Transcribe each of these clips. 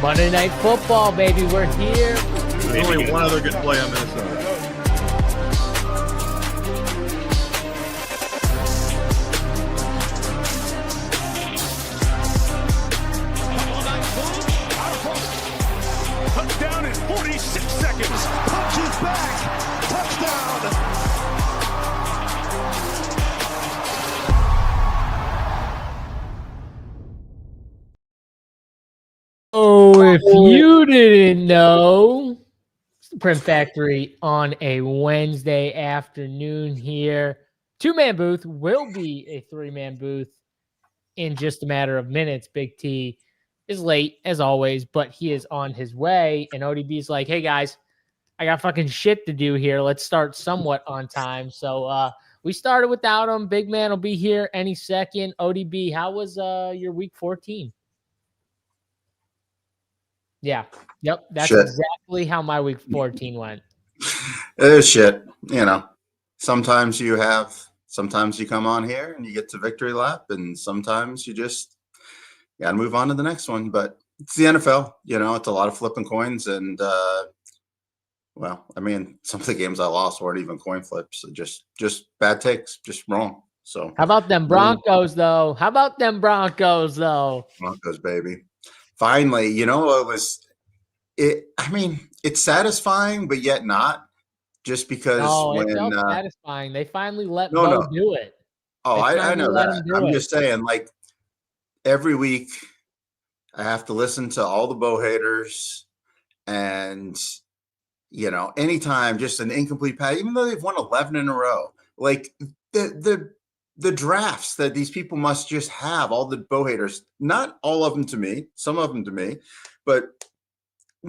Monday Night Football, baby. We're here. There's only one other good play on Minnesota. Touchdown in 46 seconds. Punches back. Touchdown. Oh, if you didn't know, it's the Print Factory on a Wednesday afternoon here. Two-man booth will be a three-man booth in just a matter of minutes. Big T is late, as always, but he is on his way. And ODB's like, hey, guys, I got fucking shit to do here. Let's start somewhat on time. So we started without him. Big man will be here any second. ODB, how was your week 14? Yeah. Yep. That's shit. exactly how my week 14 went. It is shit. You know, sometimes you come on here and you get to victory lap, and sometimes you just got to move on to the next one. But it's the NFL, you know, it's a lot of flipping coins. And, well, I mean, some of the games I lost weren't even coin flips. Just bad takes, just wrong. So how about them Broncos, though? Broncos, baby. Finally, you know, it's satisfying, but yet not, just because it felt satisfying. They finally let Bo do it. Oh, I know that. I'm just saying, like, every week I have to listen to all the Bo haters, and, you know, anytime just an incomplete pass, even though they've won 11 in a row, like the drafts that these people must just have, all the Bo haters, not all of them to me, some of them to me, but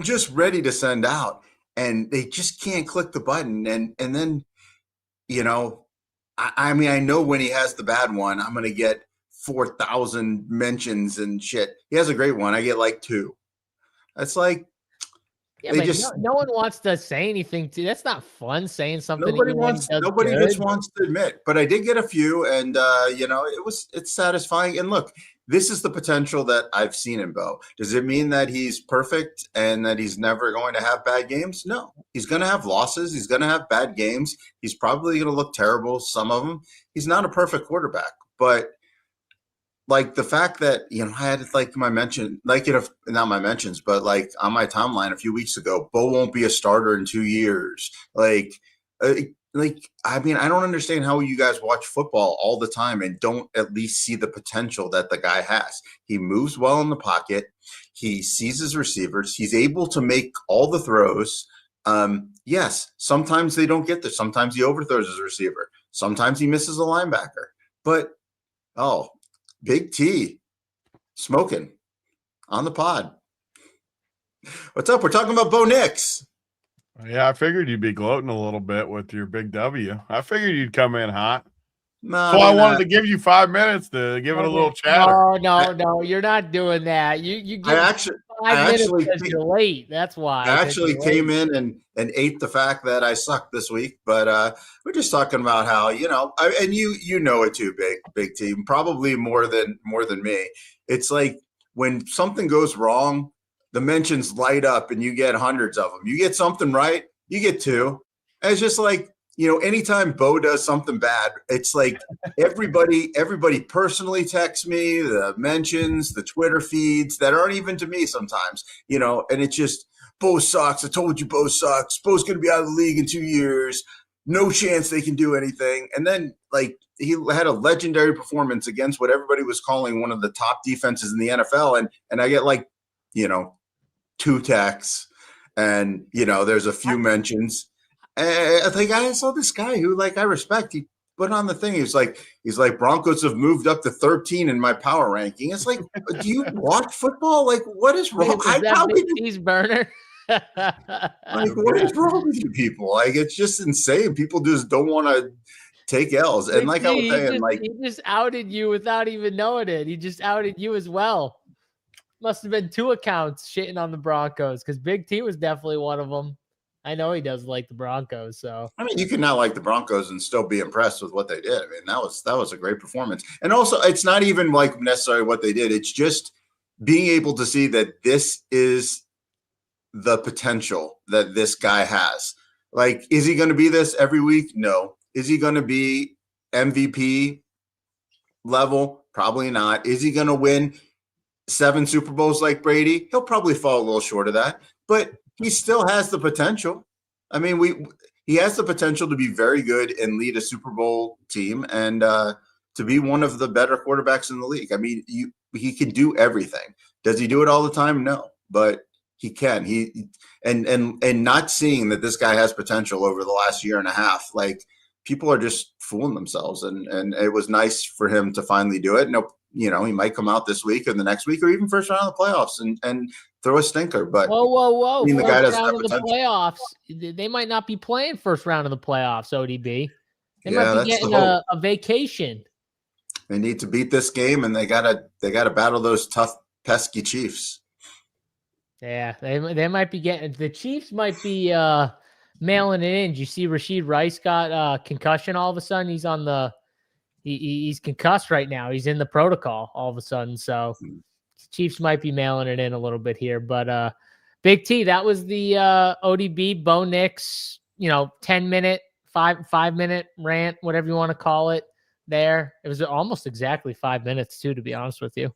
just ready to send out, and they just can't click the button. And then, you know, I mean, I know when he has the bad one, I'm going to get 4,000 mentions and shit. He has a great one. I get like 2. It's like, yeah, no one wants to say anything to. That's not fun saying something. Nobody just wants to admit. But I did get a few, and you know, it's satisfying. And look, this is the potential that I've seen in Bo. Does it mean that he's perfect and that he's never going to have bad games? No, he's going to have losses. He's going to have bad games. He's probably going to look terrible, some of them. He's not a perfect quarterback, but like the fact that, you know, I had like my mention, like, you know, not my mentions, but like on my timeline a few weeks ago, Bo won't be a starter in 2 years. Like, I mean, I don't understand how you guys watch football all the time and don't at least see the potential that the guy has. He moves well in the pocket. He sees his receivers. He's able to make all the throws. Yes, sometimes they don't get there. Sometimes he overthrows his receiver. Sometimes he misses a linebacker. But, Big T smoking on the pod. What's up? We're talking about Bo Nix. Yeah, I figured you'd be gloating a little bit with your big W. I figured you'd come in hot. No, so I wanted to give you 5 minutes to give it a little chatter. No, you're not doing that. You give 5 minutes because you're late. That's why. I actually came in and ate the fact that I sucked this week, but we're just talking about how, you know, and you know it too, big team, probably more than me. It's like when something goes wrong, the mentions light up and you get hundreds of them. You get something right, you get 2. And it's just like, you know, anytime Bo does something bad, it's like everybody personally texts me, the mentions, the Twitter feeds that aren't even to me sometimes, you know, and it's just, Bo sucks. I told you Bo sucks. Bo's going to be out of the league in 2 years. No chance they can do anything. And then, like, he had a legendary performance against what everybody was calling one of the top defenses in the NFL. And I get, like, you know, 2 texts and, you know, there's a few mentions. I think I saw this guy who, like, I respect. He put on the thing. He's like, Broncos have moved up to 13 in my power ranking. It's like, do you watch football? Like, what is wrong? He's burner. Like, what is wrong with you people? Like, it's just insane. People just don't want to take L's. And like I was saying, he just outed you without even knowing it. He just outed you as well. Must have been 2 accounts shitting on the Broncos, because Big T was definitely one of them. I know he does like the Broncos, so I mean, you can not like the Broncos and still be impressed with what they did. I mean, that was a great performance. And also, it's not even like necessarily what they did. It's just being able to see that this is the potential that this guy has. Like, is he going to be this every week? No. Is he going to be MVP level? Probably not. Is he going to win 7 Super Bowls like Brady? He'll probably fall a little short of that, but he still has the potential. I mean, he has the potential to be very good and lead a Super Bowl team and to be one of the better quarterbacks in the league. I mean, he can do everything. Does he do it all the time? No, but he can. And not seeing that this guy has potential over the last year and a half, like, people are just fooling themselves. And it was nice for him to finally do it. No, he might come out this week or the next week or even first round of the playoffs and throw a stinker. But whoa! I mean, the guy doesn't have round of the playoffs. They might not be playing first round of the playoffs. ODB. They might be getting a vacation. They need to beat this game, and they gotta battle those tough, pesky Chiefs. Yeah, they might be getting the Chiefs might be mailing it in. Did you see Rashid Rice got concussion all of a sudden? He's on the he's concussed right now. He's in the protocol all of a sudden. So Chiefs might be mailing it in a little bit here. But Big T, that was the ODB Bo Nix, 10-minute, 5-minute rant, whatever you want to call it. There, it was almost exactly 5 minutes too, to be honest with you.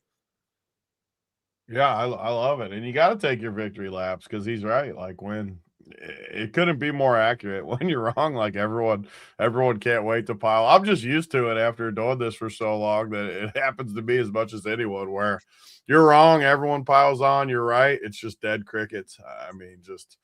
Yeah, I love it. And you got to take your victory laps because he's right. Like, when it couldn't be more accurate. When you're wrong, like, everyone can't wait to pile. I'm just used to it after doing this for so long that it happens to me as much as anyone, where you're wrong, everyone piles on, you're right. It's just dead crickets. I mean, just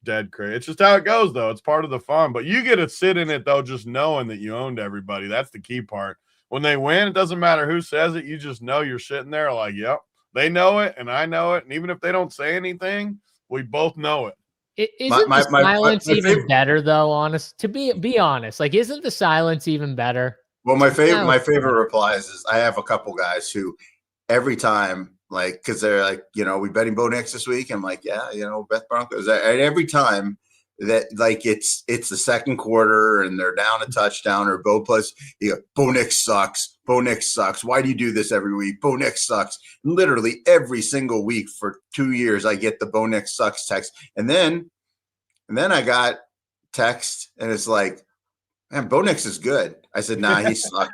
dead crickets. It's just how it goes, though. It's part of the fun. But you get to sit in it, though, just knowing that you owned everybody. That's the key part. When they win, it doesn't matter who says it. You just know you're sitting there like, yep, they know it and I know it. And even if they don't say anything, we both know it. Isn't the silence even better, though? Honest, to be honest, like, isn't the silence even better? Well, my favorite replies is, I have a couple guys who every time, like, because they're like, we betting Bo Nix this week. I'm like, yeah, bet Broncos. And every time that, like, it's the second quarter and they're down a touchdown or Bo plus, Bo Nix sucks. Bo Nix sucks. Why do you do this every week? Bo Nix sucks. Literally every single week for 2 years, I get the Bo Nix sucks text. And then I got text and it's like, man, Bo Nix is good. I said, nah, he sucks.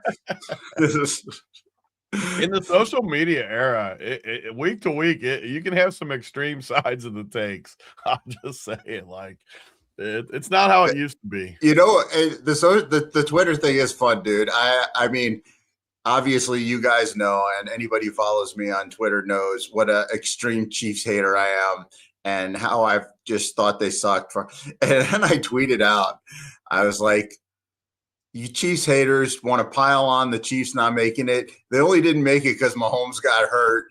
In the social media era, week to week, you can have some extreme sides of the takes. I'm just saying, like, it's not how it used to be. The Twitter thing is fun, dude. I mean, obviously you guys know, and anybody who follows me on Twitter knows what an extreme Chiefs hater I am and how I've just thought they sucked. And then I tweeted out, I was like, you Chiefs haters want to pile on the Chiefs not making it. They only didn't make it because Mahomes got hurt.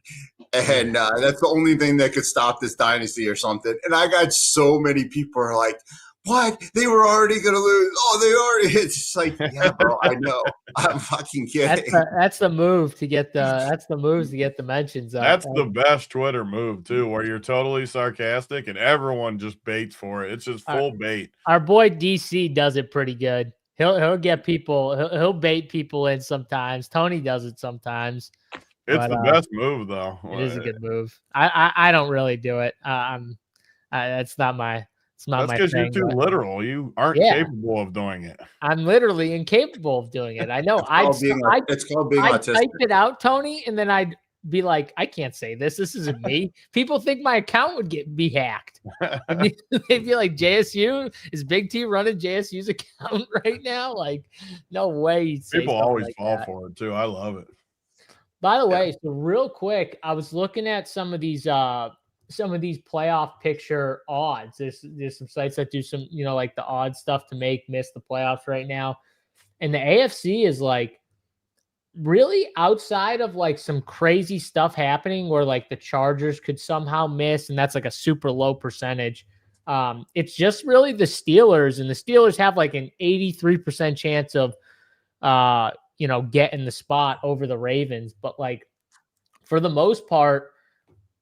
And that's the only thing that could stop this dynasty or something. And I got so many people are like, what? They were already going to lose. Oh, they already. It's just like, yeah, bro, I know. I'm fucking kidding. That's the move to get the mentions up. That's the best Twitter move too, where you're totally sarcastic and everyone just baits for it. It's just full bait. Our boy DC does it pretty good. He'll get people. He'll bait people in sometimes. Tony does it sometimes. It's the best move, though. It is a good move. I don't really do it. That's not my. It's not That's my because thing. You're too literal. You aren't capable of doing it. I'm literally incapable of doing it. I know. It's called being autistic. I'd type it out, Tony, and then I'd be like, I can't say this. This isn't me. People think my account would be hacked. They'd be like, JSU, is Big T running JSU's account right now? Like, no way. People always fall for it too. I love it. By the way, so real quick, I was looking at some of these playoff picture odds. There's some sites that do some, like the odd stuff to miss the playoffs right now. And the AFC is like really outside of like some crazy stuff happening where like the Chargers could somehow miss, and that's like a super low percentage. It's just really the Steelers, and the Steelers have like an 83% chance of getting the spot over the Ravens. But like for the most part,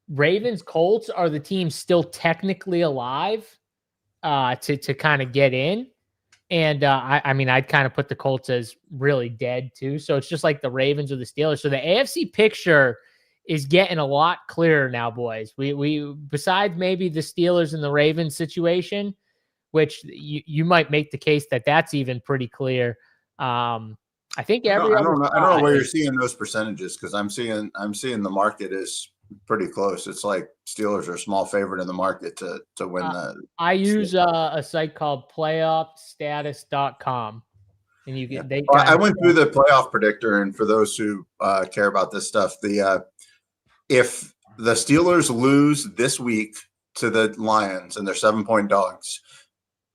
Ravens, Colts are the teams still technically alive to kind of get in. And I mean, I'd kind of put the Colts as really dead too. So it's just like the Ravens or the Steelers. So the AFC picture is getting a lot clearer now, boys. We besides maybe the Steelers and the Ravens situation, which you might make the case that that's even pretty clear. I think I every other don't know. I don't know where side- you're seeing those percentages, because I'm seeing the market is pretty close. It's like Steelers are a small favorite in the market to win the. I use a site called playoffstatus.com, and you get Well, I went through the playoff predictor, and for those who care about this stuff, if the Steelers lose this week to the Lions and they're 7-point dogs,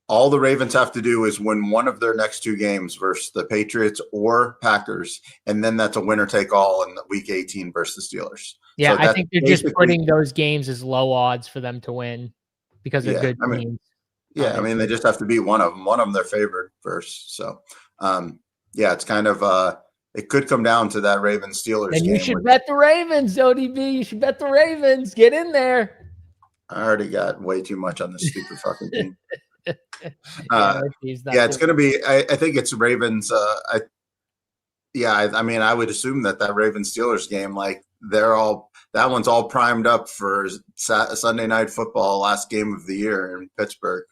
all the Ravens have to do is win one of their next 2 games versus the Patriots or Packers, and then that's a winner take all in the week 18 versus the Steelers. Yeah, So I think they're just putting those games as low odds for them to win because they're good teams. I mean, they just have to beat one of them. One of them they're favored versus. So, it's kind of it could come down to that Ravens Steelers. And you should bet the Ravens, ODB. You should bet the Ravens. Get in there. I already got way too much on this stupid fucking team. It's going to be. I think it's Ravens. I mean, I would assume that Ravens Steelers game, like that one's all primed up for Sunday Night Football, last game of the year in Pittsburgh.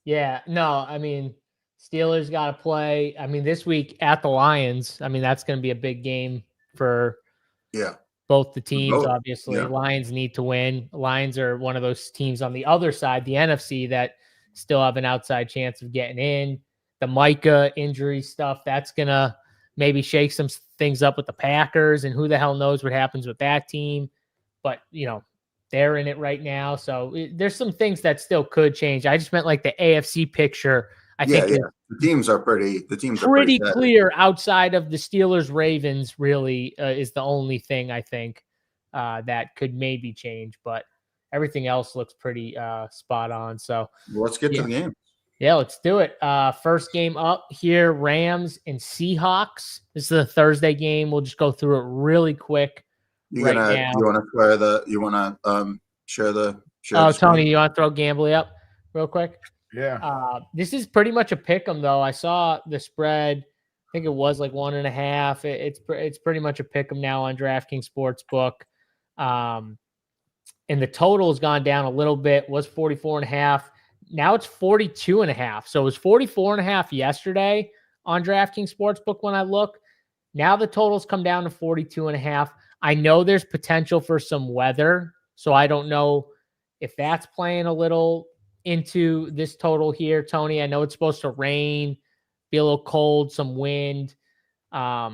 Yeah, no, I mean, Steelers got to play. I mean, this week at the Lions. I mean, that's going to be a big game for both the teams. Obviously, Lions need to win. Lions are one of those teams on the other side, the NFC, that still have an outside chance of getting in. The Micah injury stuff, that's going to maybe shake some things up with the Packers, and who the hell knows what happens with that team. But, they're in it right now. So there's some things that still could change. I just meant like the AFC picture. I think the teams are pretty clear outside of the Steelers Ravens really is the only thing I think that could maybe change, but everything else looks pretty spot on. So let's get to the game. Yeah, let's do it. First game up here, Rams and Seahawks. This is the Thursday game. We'll just go through it really quick. You want to share the Tony, you want to throw Gambly up real quick? Yeah. This is pretty much a pick 'em though. I saw the spread. I think it was like 1.5. It's pretty much a pick 'em now on DraftKings Sportsbook. And the total has gone down a little bit. Was 44.5. Now it's 42.5. So it was 44.5 yesterday on DraftKings Sportsbook when I look. Now the total's come down to 42.5. I know there's potential for some weather, so I don't know if that's playing a little into this total here, Tony. I know it's supposed to rain, be a little cold, some wind. I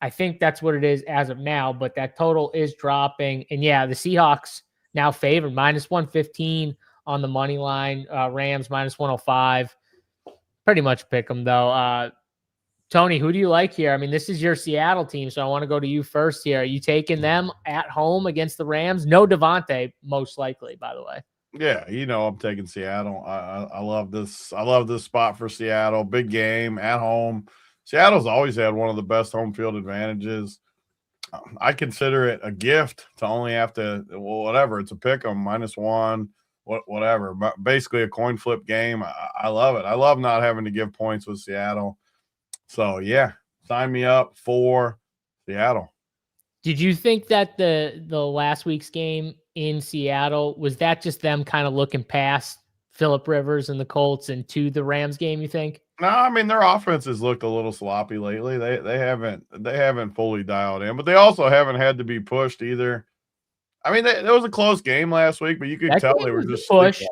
think that's what it is as of now, but that total is dropping. And yeah, the Seahawks now favored -115 on the money line. Rams -105. Pretty much pick them though. Tony, who do you like here? I mean, this is your Seattle team, so I want to go to you first here. Are you taking them at home against the Rams? No Devontae, most likely, by the way. Yeah, I'm taking Seattle. I love this. I love this spot for Seattle. Big game at home. Seattle's always had one of the best home field advantages. I consider it a gift to only have to, whatever. It's a pick 'em, -1, whatever. But basically a coin flip game. I love it. I love not having to give points with Seattle. So, yeah, sign me up for Seattle. Did you think that the last week's game in Seattle, was that just them kind of looking past Phillip Rivers and the Colts and to the Rams game, you think? No, I mean, their offense has looked a little sloppy lately. They haven't fully dialed in, but they also haven't had to be pushed either. I mean, it was a close game last week, but you could tell they were just pushed.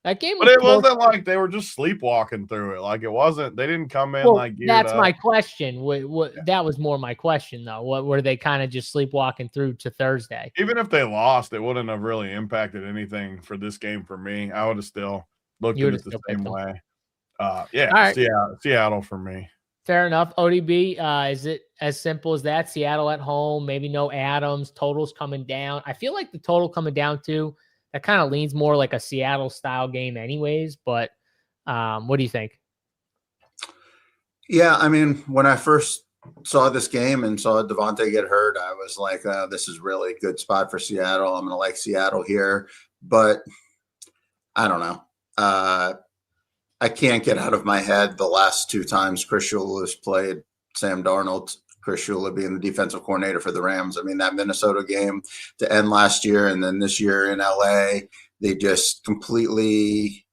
That game was But it wasn't like they were just sleepwalking through it. Like it wasn't. They didn't come in like geared that's up. my question. That was more my question though. What were they kind of just sleepwalking through to Thursday? Even if they lost, it wouldn't have really impacted anything for this game for me. I would have still looked at it the same way. Right. Seattle for me. Fair enough. ODB, is it as simple as that? Seattle at home, maybe no Adams, totals coming down. I feel like the total coming down too. That kind of leans more like a Seattle style game anyways, but what do you think? Yeah, I mean, when I first saw this game and saw Devontae get hurt, I was like, this is really a good spot for Seattle. I'm going to like Seattle here, but I don't know. I can't get out of my head the last 2 times Chris Shula has played Sam Darnold. Chris Shula being the defensive coordinator for the Rams. I mean, that Minnesota game to end last year and then this year in LA, they just completely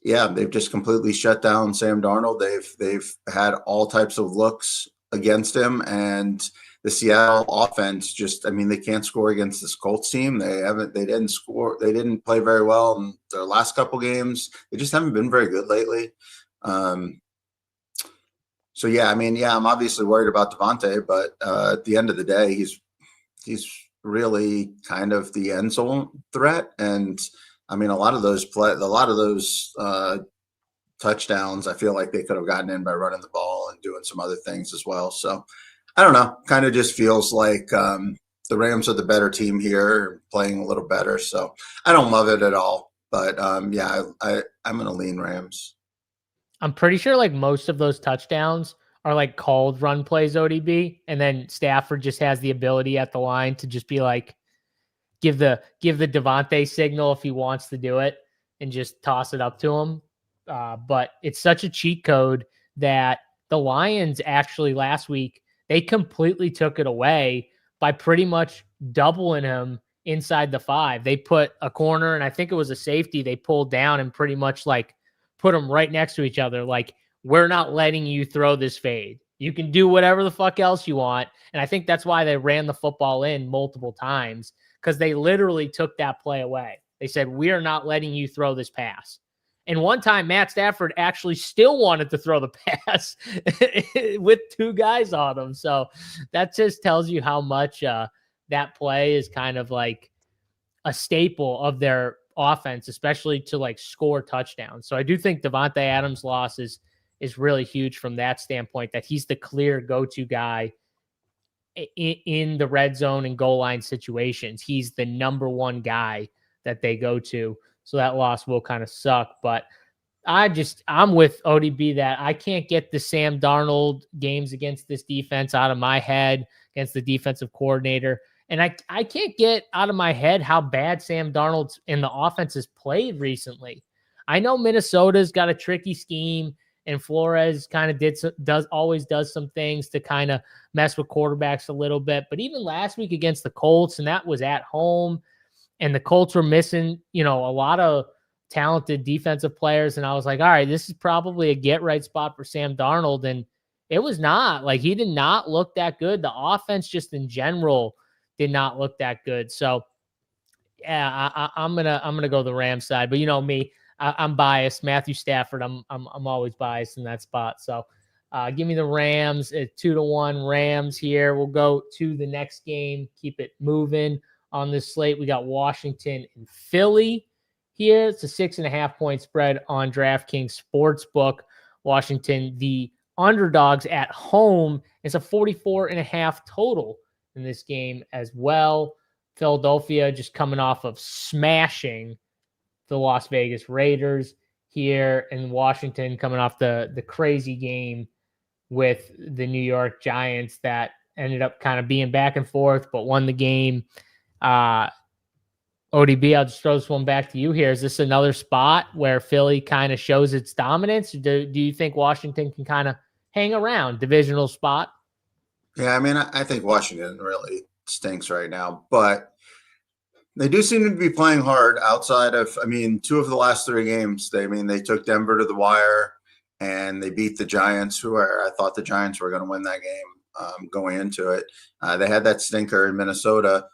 they've just completely shut down Sam Darnold. They've had all types of looks against him, and the Seattle offense they can't score against this Colts team. They didn't play very well in their last couple games. They just haven't been very good lately. I'm obviously worried about Devontae, but at the end of the day, he's really kind of the end zone threat. And I mean, a lot of those touchdowns, I feel like they could have gotten in by running the ball and doing some other things as well. So I don't know, kind of just feels like the Rams are the better team here, playing a little better. So I don't love it at all, but I'm going to lean Rams. I'm pretty sure like most of those touchdowns are like called run plays ODB, and then Stafford just has the ability at the line to just be like, give the Devontae signal if he wants to do it and just toss it up to him. But it's such a cheat code that the Lions actually last week, they completely took it away by pretty much doubling him inside the 5. They put a corner, and I think it was a safety, they pulled down and pretty much like put them right next to each other. Like, we're not letting you throw this fade. You can do whatever the fuck else you want. And I think that's why they ran the football in multiple times, because they literally took that play away. They said, we are not letting you throw this pass. And one time, Matt Stafford actually still wanted to throw the pass with 2 guys on him. So that just tells you how much that play is kind of like a staple of their offense, especially to like score touchdowns. So I do think Devontae Adams' loss is really huge from that standpoint, that he's the clear go-to guy in the red zone and goal line situations. He's the number one guy that they go to. So that loss will kind of suck. But I'm with ODB that I can't get the Sam Darnold games against this defense out of my head, against the defensive coordinator. And I can't get out of my head how bad Sam Darnold and the offense has played recently. I know Minnesota's got a tricky scheme, and Flores kind of always does some things to kind of mess with quarterbacks a little bit. But even last week against the Colts, and that was at home, and the Colts were missing, a lot of talented defensive players. And I was like, all right, this is probably a get right spot for Sam Darnold. And it was not. Like, he did not look that good. The offense just in general did not look that good. So yeah, I'm gonna go the Rams side. But you know me, I'm biased. Matthew Stafford, I'm always biased in that spot. So give me the Rams at 2-1 Rams here. We'll go to the next game. Keep it moving on this slate. We got Washington and Philly here. It's a 6.5 point spread on DraftKings Sportsbook. Washington, the underdogs at home. It's a 44.5 total in this game as well. Philadelphia just coming off of smashing the Las Vegas Raiders here, and Washington coming off the crazy game with the New York Giants that ended up kind of being back and forth, but won the game. ODB, I'll just throw this one back to you here. Is this another spot where Philly kind of shows its dominance? Do you think Washington can kind of hang around divisional spot? Yeah, I mean, I think Washington really stinks right now, but they do seem to be playing hard outside of, 2 of the last 3 games. They took Denver to the wire and they beat the Giants, who I thought the Giants were going to win that game going into it. They had that stinker in Minnesota,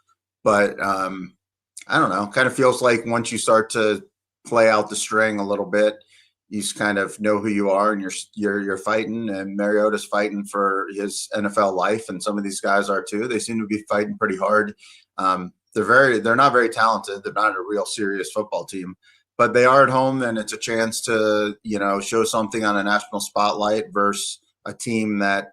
but I don't know, kind of feels like once you start to play out the string a little bit, you just kind of know who you are, and you're fighting, and Mariota's fighting for his NFL life, and some of these guys are too. They seem to be fighting pretty hard. They're not very talented. They're not a real serious football team, but they are at home, and it's a chance to, show something on a national spotlight versus a team that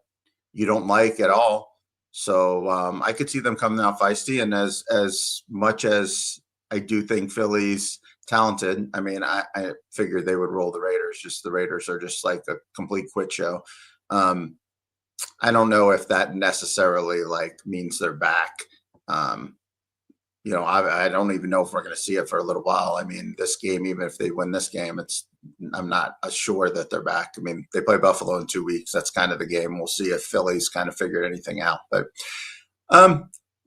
you don't like at all. So I could see them coming out feisty, and as much as I do think Philly's talented, I figured they would roll the Raiders. Just the Raiders are just like a complete quit show. I don't know if that necessarily means they're back. I don't even know if we're going to see it for a little while. I mean, this game, even if they win this game, I'm not sure that they're back. I mean, they play Buffalo in 2 weeks. That's kind of the game. We'll see if Philly's kind of figured anything out. But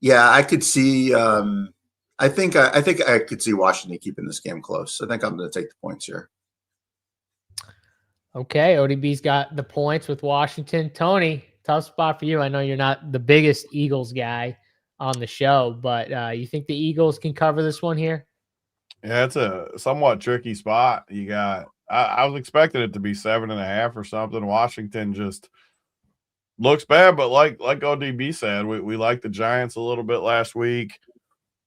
yeah, I could see. I think I could see Washington keeping this game close. I think I'm going to take the points here. Okay, ODB's got the points with Washington. Tony, tough spot for you. I know you're not the biggest Eagles guy on the show, but you think the Eagles can cover this one here? Yeah, it's a somewhat tricky spot. You got I was expecting it to be 7.5 or something. Washington just looks bad, but like ODB said, we like the Giants a little bit last week.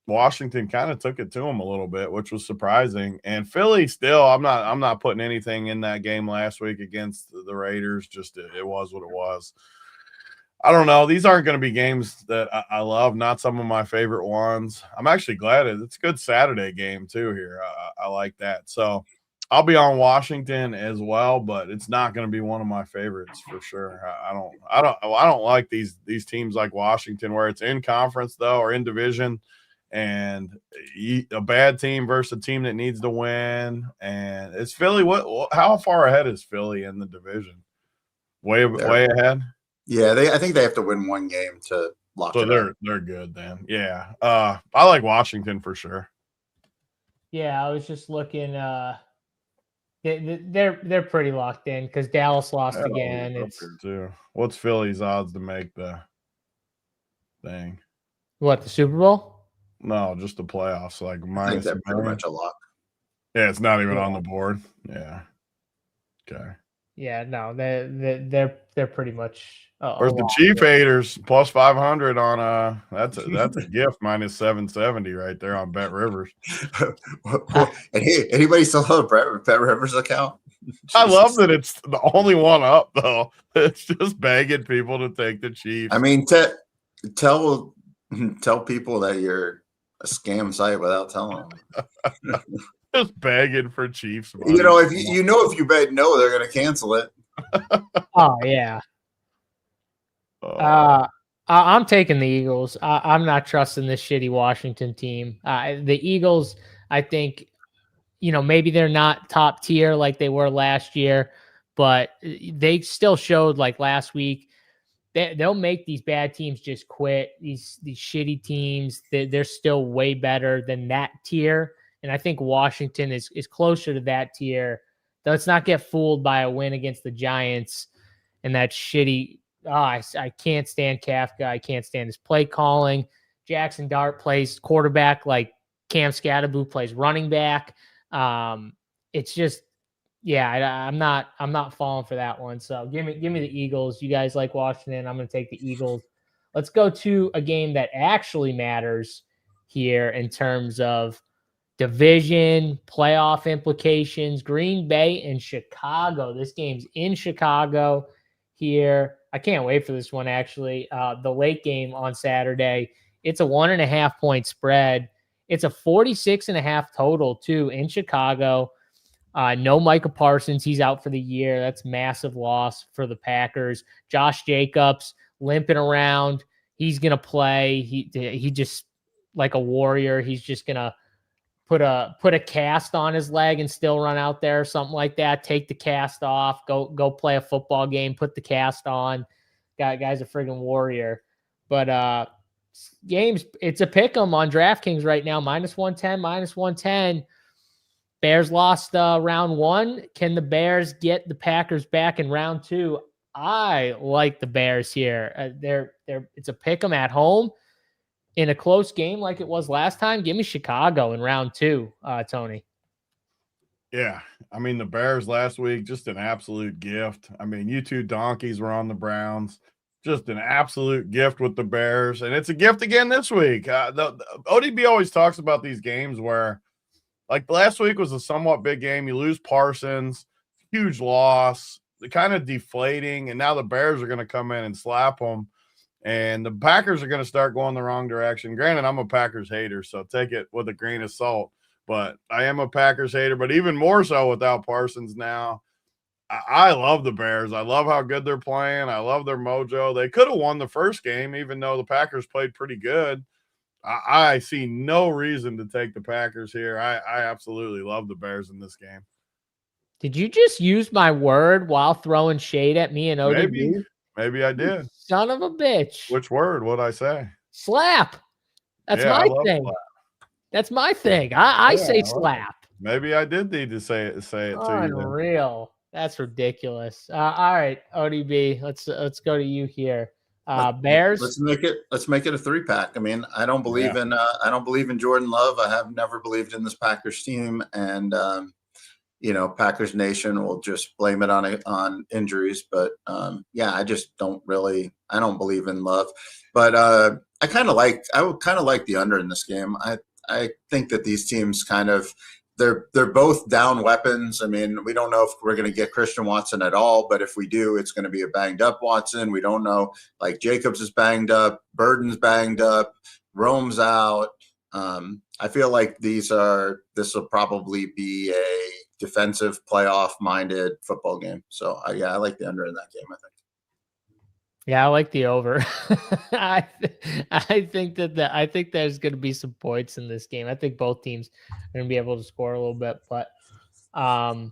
Washington kind of took it to them a little bit, which was surprising. And Philly still, I'm not putting anything in that game last week against the Raiders. Just it was what it was. I don't know. These aren't going to be games that I love. Not some of my favorite ones. I'm actually glad it's a good Saturday game too here. I like that. So I'll be on Washington as well, but it's not going to be one of my favorites for sure. I don't like these teams like Washington where it's in conference though or in division, and a bad team versus a team that needs to win. And it's Philly. How far ahead is Philly in the division? Way ahead. Yeah, I think they have to win one game to lock it up. They're good then. Yeah. I like Washington for sure. Yeah, I was just looking. They're pretty locked in because Dallas lost again. It's too. What's Philly's odds to make the thing? What, the Super Bowl? No, just the playoffs. Like I think they're pretty much a lock. Yeah, it's not even on the board. Yeah. Okay. Yeah, no, they're pretty much. Where's the Chief haters plus 500 on that's a gift minus 770 right there on Bet Rivers. Anybody still have a Bet Rivers account? I love that it's the only one up though. It's just begging people to take the Chiefs. I mean, tell people that you're a scam site without telling them. Just begging for Chiefs money. If you bet no, they're going to cancel it. Oh yeah. I'm taking the Eagles. I'm not trusting this shitty Washington team. The Eagles, I think, maybe they're not top tier like they were last year, but they still showed like last week. They'll make these bad teams just quit. These shitty teams, they're still way better than that tier. And I think Washington is closer to that tier. Let's not get fooled by a win against the Giants and that shitty. I can't stand Kafka. I can't stand his play calling. Jackson Dart plays quarterback like Cam Scatterbo plays running back. It's just, yeah, I'm not falling for that one. So give me the Eagles. You guys like Washington. I'm going to take the Eagles. Let's go to a game that actually matters here in terms of division, playoff implications. Green Bay and Chicago. This game's in Chicago here. I can't wait for this one, actually. The late game on Saturday. It's a 1.5 point spread. It's a 46.5 total, too, in Chicago. No Micah Parsons. He's out for the year. That's massive loss for the Packers. Josh Jacobs limping around. He's going to play. He just, like a warrior, he's just going to put a cast on his leg and still run out there or something like that. Take the cast off, go play a football game, put the cast on. Guy's a friggin' warrior. But games, it's a pick 'em on DraftKings right now, -110. Bears lost round 1. Can the Bears get the Packers back in round 2? I like the Bears here. It's a pick 'em at home. In a close game like it was last time, give me Chicago in round 2, Tony. Yeah. I mean, the Bears last week, just an absolute gift. I mean, you two donkeys were on the Browns. Just an absolute gift with the Bears. And it's a gift again this week. The ODB always talks about these games where, like last week was a somewhat big game. You lose Parsons, huge loss, kind of deflating. And now the Bears are going to come in and slap them. And the Packers are going to start going the wrong direction. Granted, I'm a Packers hater, so take it with a grain of salt. But I am a Packers hater, but even more so without Parsons now. I love the Bears. I love how good they're playing. I love their mojo. They could have won the first game, even though the Packers played pretty good. I see no reason to take the Packers here. I absolutely love the Bears in this game. Did you just use my word while throwing shade at me and ODB? Maybe I did. Son of a bitch. Which word? What'd I say? Slap. That's Yeah, I my love thing. slap. That's my thing. I Yeah, say I love it. slap. Maybe I did need to say it to you. Then. Unreal. That's ridiculous. All right, ODB. Let's go to you here. Bears. Let's make it a 3-pack. I mean, I don't believe in Jordan Love. I have never believed in this Packers team, and Packers Nation will just blame it on injuries. But I just don't believe in Love. But I would kind of like the under in this game. I think that these teams they're both down weapons. I mean, we don't know if we're going to get Christian Watson at all, but if we do, it's going to be a banged up Watson. We don't know. Like Jacobs is banged up, Burden's banged up, Rome's out. I feel like this will probably be a defensive playoff minded football game. So I like the under in that game, I think. Yeah, I like the over. I think I think there's going to be some points in this game. I think both teams are going to be able to score a little bit, but all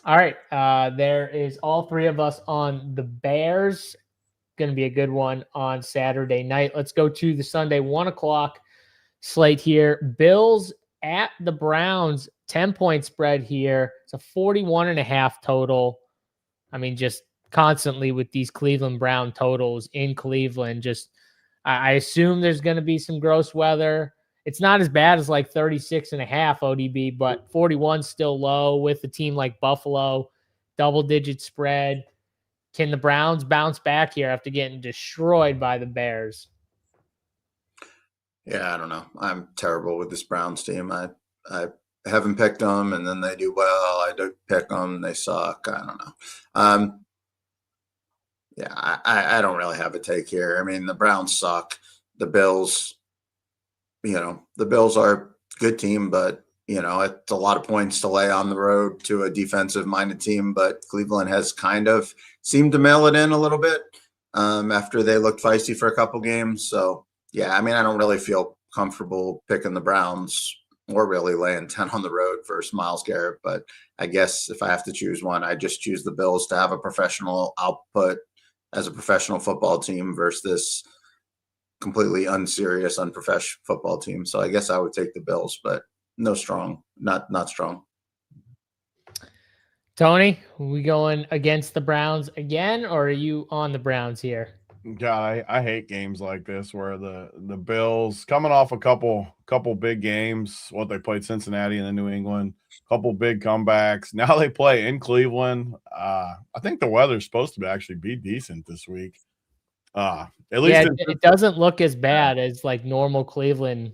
right. There is all three of us on the Bears. Going to be a good one on Saturday night. Let's go to the Sunday 1:00 slate here. Bills at the Browns, 10-point spread here. It's a 41.5 total. I mean, just constantly with these Cleveland Brown totals in Cleveland. Just I assume there's going to be some gross weather. It's not as bad as like 36.5 ODB, but 41 still low with a team like Buffalo, double-digit spread. Can the Browns bounce back here after getting destroyed by the Bears? Yeah, I don't know. I'm terrible with this Browns team. I haven't picked them, and then they do well. I don't pick them. They suck. I don't know. I don't really have a take here. I mean, the Browns suck. The Bills, the Bills are a good team, but, it's a lot of points to lay on the road to a defensive-minded team. But Cleveland has kind of seemed to mail it in a little bit after they looked feisty for a couple games. So, yeah, I mean, I don't really feel comfortable picking the Browns or really laying 10 on the road versus Myles Garrett. But I guess if I have to choose one, I just choose the Bills to have a professional output as a professional football team versus this completely unserious, unprofessional football team. So I guess I would take the Bills, but not strong. Tony, are we going against the Browns again, or are you on the Browns here? God, I hate games like this where the Bills coming off a couple big games, what they played Cincinnati and then New England, couple big comebacks. Now they play in Cleveland. I think the weather's supposed to actually be decent this week. At least it doesn't look as bad as like normal Cleveland.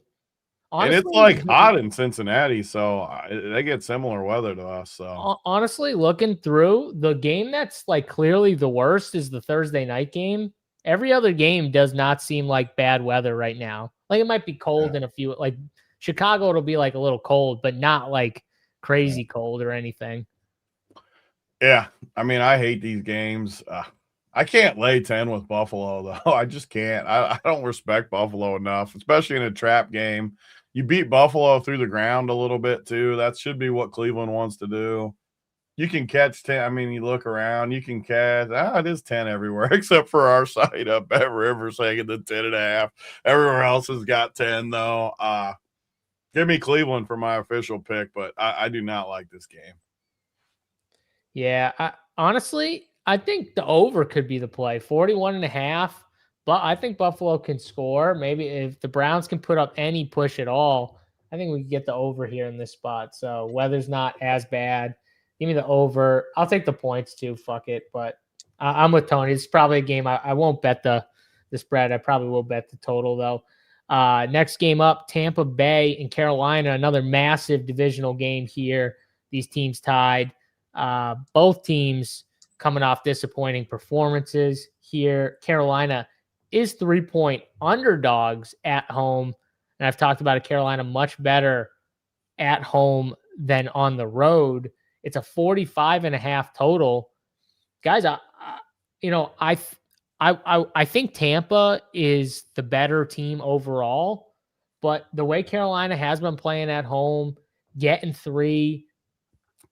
Honestly, and it's like hot in Cincinnati, so they get similar weather to us. So honestly, looking through the game that's like clearly the worst is the Thursday night game. Every other game does not seem like bad weather right now. Like it might be cold in a few, like Chicago, it'll be like a little cold, but not like crazy cold or anything. Yeah. I mean, I hate these games. I can't lay 10 with Buffalo though. I just can't. I don't respect Buffalo enough, especially in a trap game. You beat Buffalo through the ground a little bit too. That should be what Cleveland wants to do. You can catch 10. I mean, you look around, you can catch. It is 10 everywhere except for our side up at River saying the 10.5. Everywhere else has got 10 though. Give me Cleveland for my official pick, but I do not like this game. Yeah, honestly, I think the over could be the play, 41.5. But I think Buffalo can score. Maybe if the Browns can put up any push at all, I think we can get the over here in this spot. So weather's not as bad. Give me the over. I'll take the points too. Fuck it. But I'm with Tony. It's probably a game I won't bet the spread. I probably will bet the total though. Next game up, Tampa Bay and Carolina. Another massive divisional game here. These teams tied. Both teams coming off disappointing performances here. Carolina is 3-point underdogs at home. And I've talked about Carolina much better at home than on the road. It's a 45.5 total. Guys, I think Tampa is the better team overall, but the way Carolina has been playing at home, getting 3,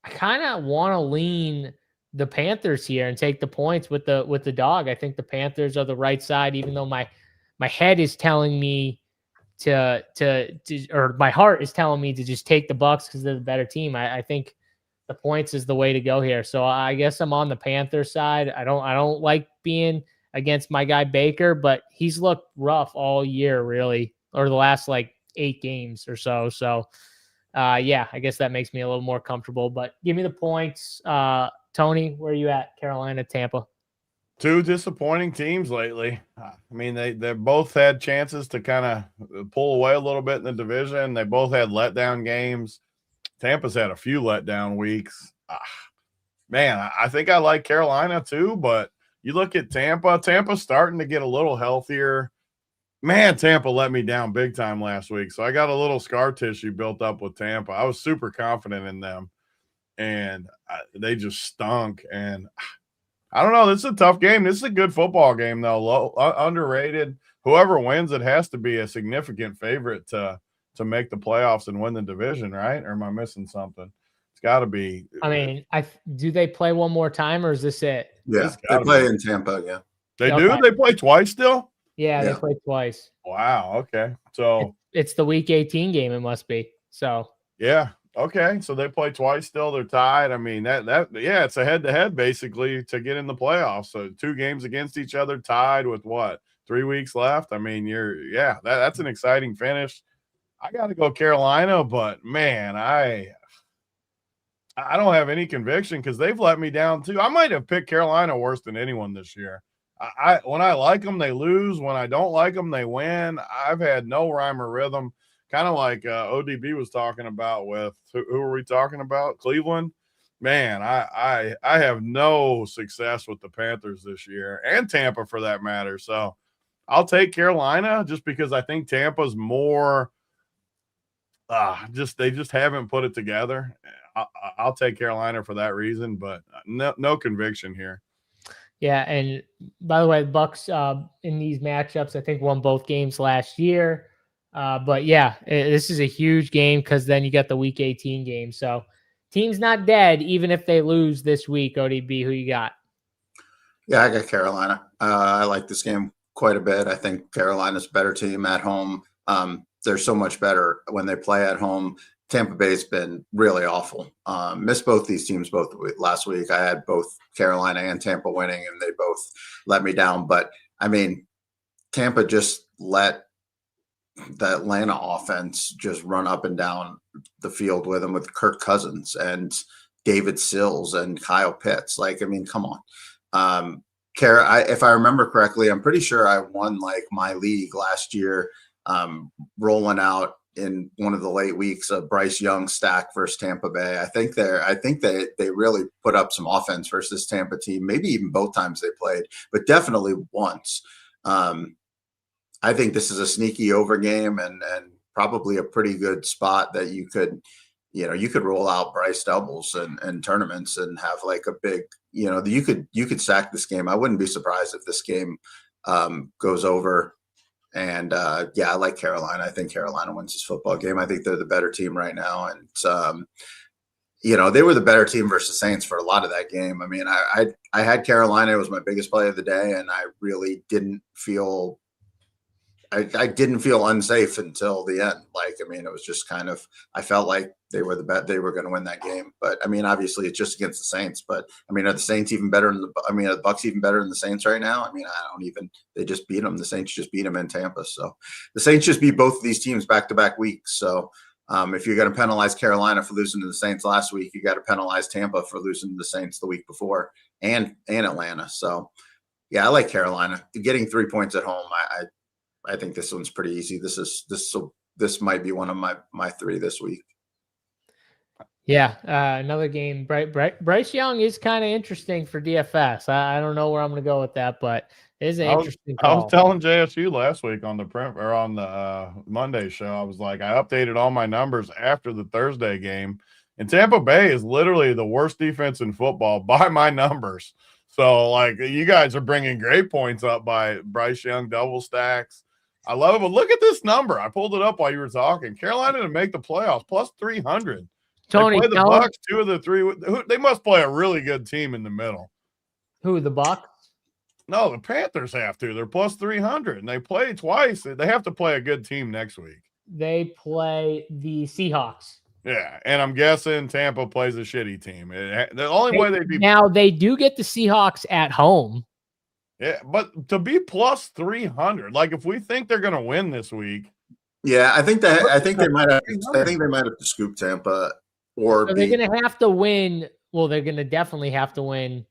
I kind of want to lean the Panthers here and take the points with the dog. I think the Panthers are the right side, even though my head is telling me to or my heart is telling me to just take the Bucks because they're the better team. I think the points is the way to go here. So I guess I'm on the Panthers side. I don't like being against my guy Baker, but he's looked rough all year, really, or the last like 8 games or so. So yeah, I guess that makes me a little more comfortable. But give me the points. Tony, where are you at? Carolina, Tampa. 2 disappointing teams lately. I mean, they both had chances to kind of pull away a little bit in the division. They both had letdown games. Tampa's had a few letdown weeks. Man, I think I like Carolina too, but you look at Tampa's starting to get a little healthier. Man, Tampa let me down big time last week. So I got a little scar tissue built up with Tampa. I was super confident in them, and they just stunk. And I don't know. This is a tough game. This is a good football game, though. Underrated. Whoever wins, it has to be a significant favorite to make the playoffs and win the division, right? Or am I missing something? It's got to be. I mean, do they play one more time, or is this it? Yeah, they play in Tampa. Yeah, they do. They play twice still. Yeah, they play twice. Wow. Okay. So it's the Week 18 game. It must be. So yeah. Okay, so they play twice still. They're tied. I mean, it's a head-to-head basically to get in the playoffs. So 2 games against each other, tied with 3 weeks left. I mean, that's an exciting finish. I got to go Carolina, but man, I don't have any conviction because they've let me down too. I might have picked Carolina worse than anyone this year. When I like them, they lose. When I don't like them, they win. I've had no rhyme or rhythm. Kind of like ODB was talking about with who are we talking about? Cleveland. Man, I have no success with the Panthers this year, and Tampa for that matter. So I'll take Carolina just because I think Tampa's more. They just haven't put it together. I'll take Carolina for that reason, but no conviction here. Yeah, and by the way, the Bucks in these matchups, I think won both games last year. But yeah, this is a huge game because then you got the Week 18 game. So team's not dead, even if they lose this week. ODB, who you got? Yeah, I got Carolina. I like this game quite a bit. I think Carolina's a better team at home. They're so much better when they play at home. Tampa Bay's been really awful. Missed both these teams both last week. I had both Carolina and Tampa winning, and they both let me down. But, I mean, Tampa just let the Atlanta offense just run up and down the field with them with Kirk Cousins and David Sills and Kyle Pitts. Like, I mean, come on. If I remember correctly, I'm pretty sure I won like my league last year, rolling out in one of the late weeks of Bryce Young stack versus Tampa Bay. I think they really put up some offense versus this Tampa team, maybe even both times they played, but definitely once. I think this is a sneaky over game and probably a pretty good spot that you could roll out Bryce doubles and tournaments and have like a big, you could stack this game. I wouldn't be surprised if this game goes over. And I like Carolina. I think Carolina wins this football game. I think they're the better team right now. And, they were the better team versus Saints for a lot of that game. I mean, I had Carolina. It was my biggest play of the day. And I really didn't feel I didn't feel unsafe until the end. Like, I mean, it was just kind of, I felt like they were they were going to win that game. But I mean, obviously it's just against the Saints, but I mean, are the Saints even better than are the Bucks even better than the Saints right now? I mean, they just beat them. The Saints just beat them in Tampa. So the Saints just beat both of these teams back-to-back weeks. So if you're going to penalize Carolina for losing to the Saints last week, you got to penalize Tampa for losing to the Saints the week before and Atlanta. So yeah, I like Carolina. Getting 3 points at home, I think this one's pretty easy. This might be one of my 3 this week. Yeah, another game. Bryce Young is kind of interesting for DFS. I don't know where I'm going to go with that, but it is an interesting call. I was telling JSU last week on the Monday show. I was like, I updated all my numbers after the Thursday game, and Tampa Bay is literally the worst defense in football by my numbers. So, like, you guys are bringing great points up by Bryce Young double stacks. I love it. But look at this number. I pulled it up while you were talking. Carolina to make the playoffs plus 300. Tony, they play the Bucks, 2 of the 3. They must play a really good team in the middle. Who, the Bucks? No, the Panthers have to. They're plus 300, and they play twice. They have to play a good team next week. They play the Seahawks. Yeah, and I'm guessing Tampa plays a shitty team. The only way they'd be now they do get the Seahawks at home. Yeah, but to be plus 300, like if we think they're going to win this week. Yeah, I think they might have to scoop Tampa or so they're going to have to win. Well, they're going to definitely have to win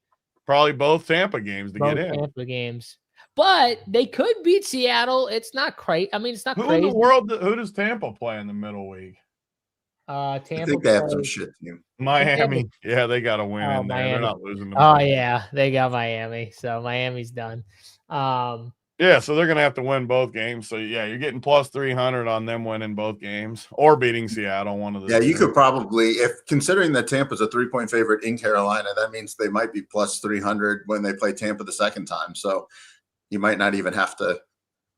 probably both Tampa games to get in. Tampa games. But they could beat Seattle. It's not crazy. I mean, it's not crazy. Who in the world who does Tampa play in the middle week? Tampa. I think they have some shit team. Miami. Yeah, they got to win in there. They're not losing. Yeah, they got Miami. So Miami's done. Yeah, so they're going to have to win both games. So, yeah, you're getting plus 300 on them winning both games or beating Seattle, one of the Yeah, you could probably, if considering that Tampa's a 3-point favorite in Carolina, that means they might be plus 300 when they play Tampa the second time. So you might not even have to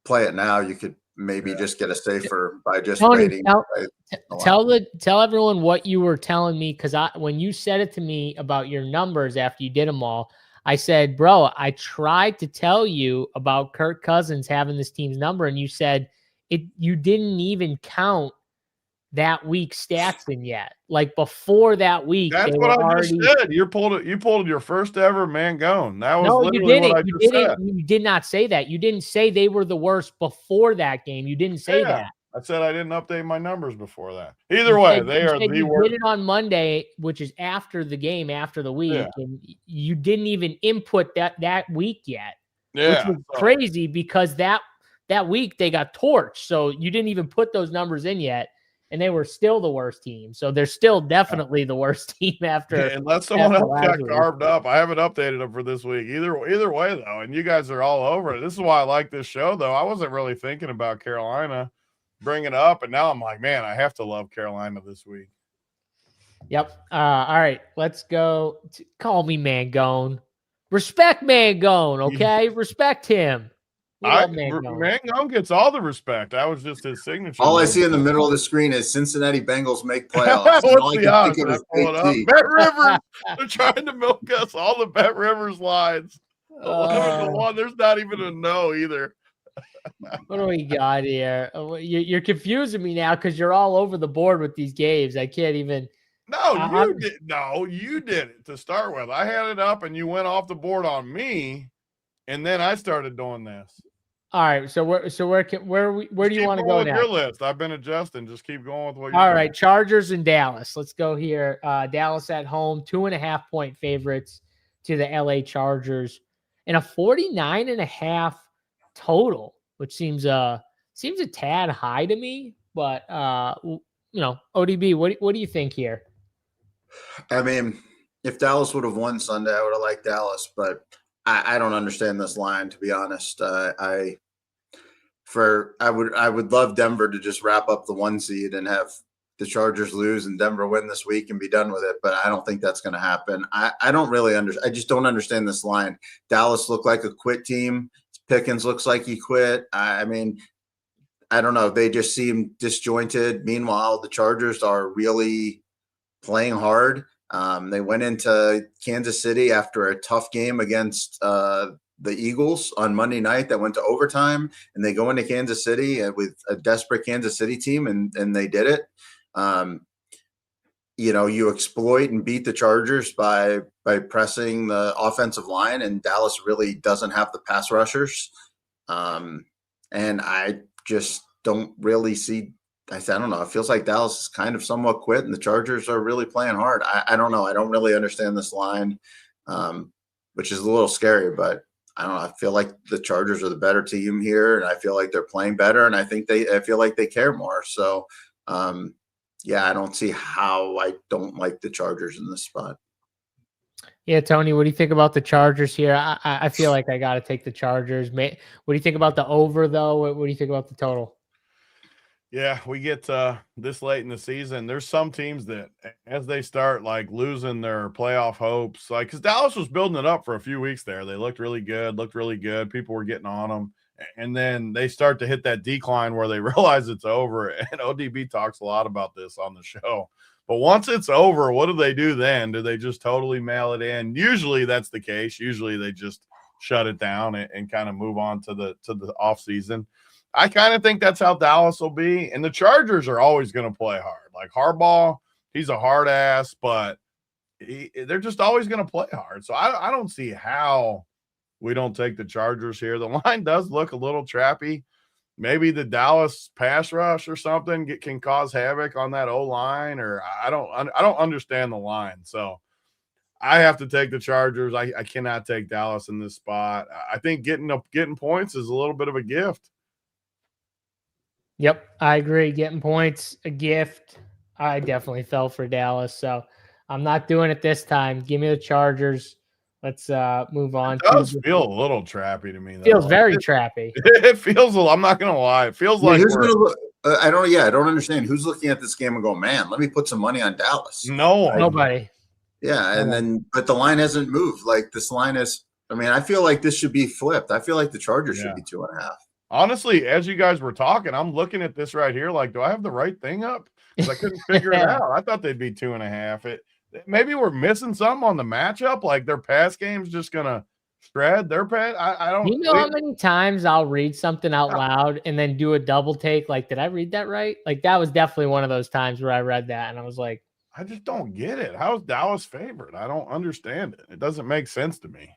play it now. You could maybe just get a safer by just Tony, waiting. Tell everyone what you were telling me, because when you said it to me about your numbers after you did them all, I said, bro, I tried to tell you about Kirk Cousins having this team's number, and you said you didn't even count that week's stats in yet. Like before that week, that's what I just said. You pulled your first ever Mangone. That was literally what I just said. You did not say that. You didn't say they were the worst before that game. You didn't say that. I said I didn't update my numbers before that. Either way, they are the worst. You did it on Monday, which is after the game, after the week, and you didn't even input that week yet. Yeah, which was crazy because that week they got torched. So you didn't even put those numbers in yet, and they were still the worst team. So they're still definitely the worst team after. Yeah, unless someone else got carved up, I haven't updated them for this week. Either way, though, and you guys are all over it. This is why I like this show, though. I wasn't really thinking about Carolina. Bring it up, and now I'm like, man, I have to love Carolina this week. Yep. All right, let's go. Call me Mangone. Respect Mangone, okay? Respect him. Mangone gets all the respect. That was just his signature. All I see in the middle of the screen is Cincinnati Bengals make playoffs. What's the odds? Bet Rivers. They're trying to milk us. All the Bet Rivers lines. There's not even a no either. What do we got here? You're confusing me now because you're all over the board with these games. I can't even. You did it to start with. I had it up and you went off the board on me, and then I started doing this. All right. So where do you want to go now? Your list. I've been adjusting. Just keep going with what you're doing. All right. Chargers and Dallas. Let's go here. Dallas at home, 2.5-point favorites to the LA Chargers, and a 49.5 total, which seems a tad high to me, but ODB, what do you think here? I mean, if Dallas would have won Sunday, I would have liked Dallas, but I don't understand this line, to be honest. I would love Denver to just wrap up the 1 seed and have the Chargers lose and Denver win this week and be done with it, but I don't think that's going to happen. I don't really I just don't understand this line. Dallas looked like a quit team. Pickens looks like he quit. I mean, I don't know. They just seem disjointed. Meanwhile, the Chargers are really playing hard. They went into Kansas City after a tough game against the Eagles on Monday night that went to overtime, and they go into Kansas City with a desperate Kansas City team, and they did it. You exploit and beat the Chargers by pressing the offensive line, and Dallas really doesn't have the pass rushers. And I just don't really see. I don't know. It feels like Dallas is kind of somewhat quit, and the Chargers are really playing hard. I don't know. I don't really understand this line, which is a little scary, but I don't know. I feel like the Chargers are the better team here, and I feel like they're playing better, and I feel like they care more. So, I don't see how I don't like the Chargers in this spot. Yeah, Tony, what do you think about the Chargers here? I feel like I got to take the Chargers. What do you think about the over, though? What do you think about the total? Yeah, we get this late in the season. There's some teams that, as they start like losing their playoff hopes, like because Dallas was building it up for a few weeks there. They looked really good. People were getting on them. and then they start to hit that decline where they realize it's over. And ODB talks a lot about this on the show. But once it's over, what do they do then? Do they just totally mail it in? Usually that's the case. Usually they just shut it down and kind of move on to the off season. I kind of think that's how Dallas will be. And the Chargers are always going to play hard. Like Harbaugh, he's a hard ass, but they're just always going to play hard. So I don't see how we don't take the Chargers here. The line does look a little trappy. Maybe the Dallas pass rush or something can cause havoc on that O-line, or I don't understand the line. So I have to take the Chargers. I cannot take Dallas in this spot. I think getting points is a little bit of a gift. Yep, I agree. Getting points, a gift. I definitely fell for Dallas, so I'm not doing it this time. Give me the Chargers. Let's move on. It does feel a little trappy to me, though. Feels very trappy. It feels. I'm not gonna lie. It feels like I don't understand who's looking at this game and go, man, let me put some money on Dallas. Nobody. Yeah, and then but the line hasn't moved. Like this line is. I mean, I feel like this should be flipped. I feel like the Chargers should be 2.5. Honestly, as you guys were talking, I'm looking at this right here. Like, do I have the right thing up? Because I couldn't figure it out. I thought they'd be 2.5. Maybe we're missing something on the matchup. Like their pass game's just gonna shred their pass. I don't. You know how many times I'll read something out loud and then do a double take? Like, did I read that right? Like that was definitely one of those times where I read that and I was like, I just don't get it. How is Dallas favored? I don't understand it. It doesn't make sense to me.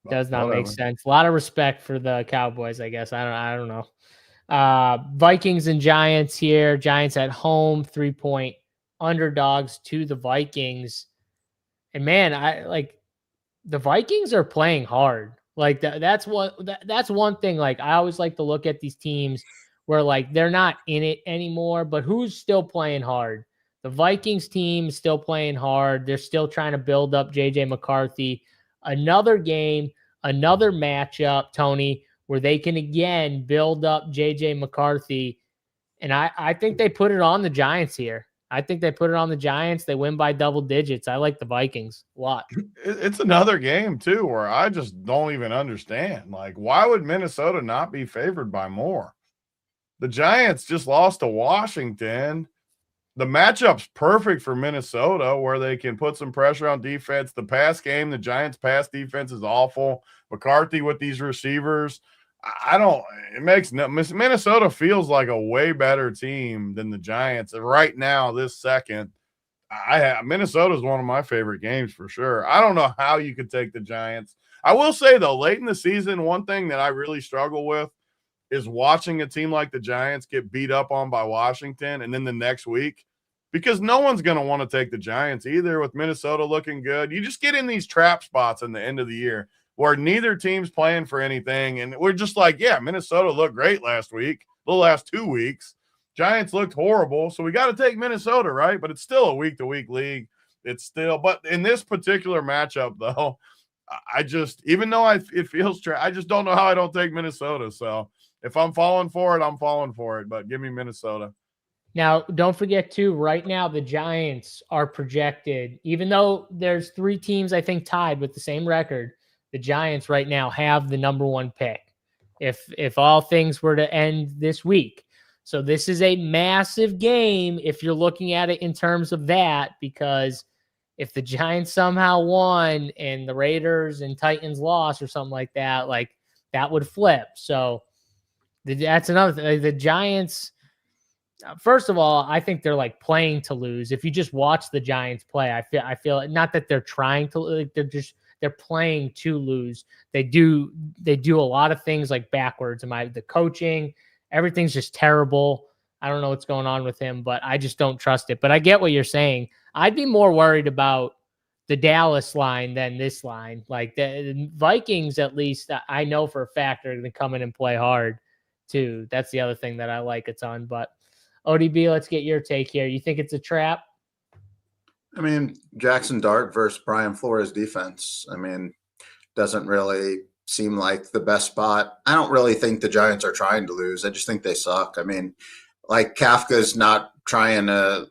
Does not make sense. A lot of respect for the Cowboys, I guess. I don't know. Vikings and Giants here. Giants at home, 3-point underdogs to the Vikings. And man, the Vikings are playing hard. Like that's one thing. Like I always like to look at these teams where like they're not in it anymore, but who's still playing hard? The Vikings team is still playing hard. They're still trying to build up JJ McCarthy. Another game, another matchup, Tony, where they can again build up JJ McCarthy. And I think they put it on the Giants here. I think they put it on the Giants. They win by double digits. I like the Vikings a lot. It's another game, too, where I just don't even understand. Like, why would Minnesota not be favored by more? The Giants just lost to Washington. The matchup's perfect for Minnesota where they can put some pressure on defense. The pass game, the Giants' pass defense is awful. McCarthy with these receivers. Minnesota feels like a way better team than the Giants. And right now, this second, Minnesota is one of my favorite games for sure. I don't know how you could take the Giants. I will say, though, late in the season, one thing that I really struggle with is watching a team like the Giants get beat up on by Washington and then the next week, because no one's going to want to take the Giants either with Minnesota looking good. You just get in these trap spots in the end of the year where neither team's playing for anything. And we're just like, yeah, Minnesota looked great last week, the last 2 weeks. Giants looked horrible. So we got to take Minnesota, right? But it's still a week-to-week league. But in this particular matchup, though, even though it feels I just don't know how I don't take Minnesota. So if I'm falling for it, I'm falling for it. But give me Minnesota. Now, don't forget, too, right now the Giants are projected, even though there's 3 teams, I think, tied with the same record, the Giants right now have the number 1 pick if all things were to end this week. So this is a massive game if you're looking at it in terms of that, because if the Giants somehow won and the Raiders and Titans lost or something like that, like that would flip. So that's another thing. The Giants, first of all, I think they're like playing to lose. If you just watch the Giants play, I feel not that they're trying to, like they're playing to lose. They do a lot of things like backwards. The coaching, everything's just terrible. I don't know what's going on with him, but I just don't trust it. But I get what you're saying. I'd be more worried about the Dallas line than this line. Like the Vikings, at least I know for a fact are going to come in and play hard too. That's the other thing that I like a ton. But ODB, let's get your take here. You think it's a trap? I mean, Jackson Dart versus Brian Flores defense, doesn't really seem like the best spot. I don't really think the Giants are trying to lose. I just think they suck. Like Kafka's not trying to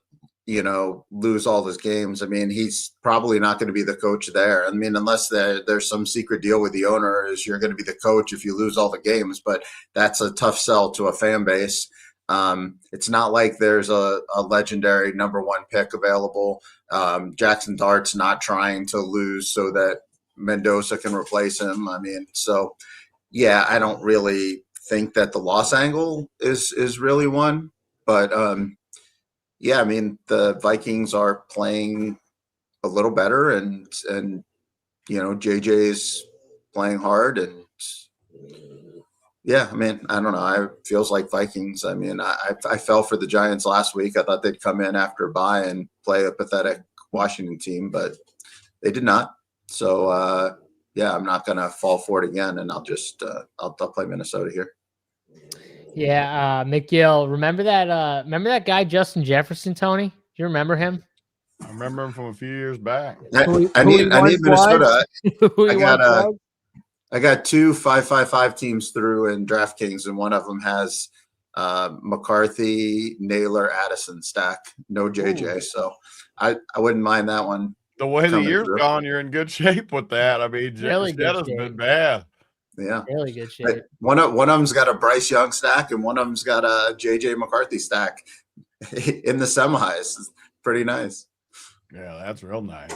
lose all his games. I mean, he's probably not going to be the coach there. I mean, unless there's some secret deal with the owner is you're going to be the coach if you lose all the games, but that's a tough sell to a fan base. It's not like there's a legendary number one pick available. Jackson Dart's not trying to lose so that Mendoza can replace him. I mean, so yeah, I don't really think that the loss angle is really one, but yeah, I mean, the Vikings are playing a little better, and JJ's playing hard, and yeah, I mean, I don't know. It feels like Vikings. I mean, I fell for the Giants last week. I thought they'd come in after a bye and play a pathetic Washington team, but they did not. So yeah, I'm not going to fall for it again, and I'll just I'll play Minnesota here. Yeah, McGill. Remember that guy Justin Jefferson, Tony? Do you remember him? I remember him from a few years back. I need Minnesota. I got 2 5-5-5 teams through in DraftKings, and one of them has McCarthy, Naylor, Addison stack. No JJ, so I wouldn't mind that one. The way the year's gone, you're in good shape with that. I mean, really Jetta's been bad. Yeah, really good shape. One of them's got a Bryce Young stack, and one of them's got a JJ McCarthy stack in the semis. It's pretty nice. Yeah, that's real nice.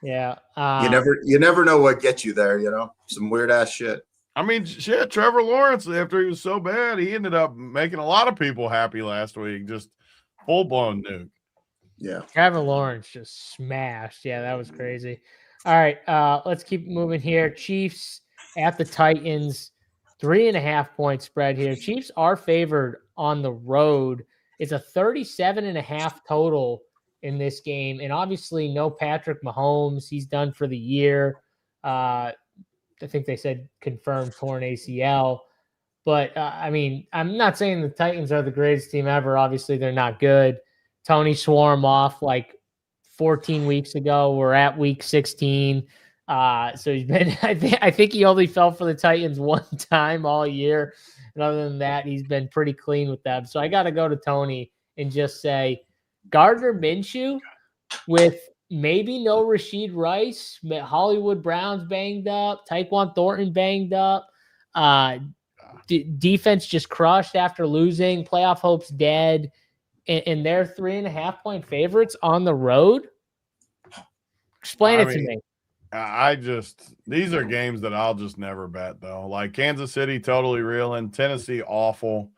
Yeah, you never know what gets you there. Some weird ass shit. I mean, shit. Trevor Lawrence, after he was so bad, he ended up making a lot of people happy last week. Just full blown nuke. Yeah, Trevor Lawrence just smashed. Yeah, that was crazy. All right, let's keep moving here. Chiefs at the Titans, 3.5 point spread here. Chiefs are favored on the road. It's a 37.5 total in this game. And obviously no Patrick Mahomes. He's done for the year. I think they said confirmed torn ACL. But, I mean, I'm not saying the Titans are the greatest team ever. Obviously, they're not good. Tony swore them off like 14 weeks ago. We're at week 16. So he's been, I think he only fell for the Titans one time all year. And other than that, he's been pretty clean with them. So I got to go to Tony and just say Gardner Minshew with maybe no Rashid Rice, Hollywood Browns banged up, Tyquan Thornton banged up. Defense just crushed after losing. Playoff hopes dead. And they're 3.5 point favorites on the road. Explain it to me. These are games that I'll just never bet, though. Like Kansas City, totally reeling. Tennessee, awful.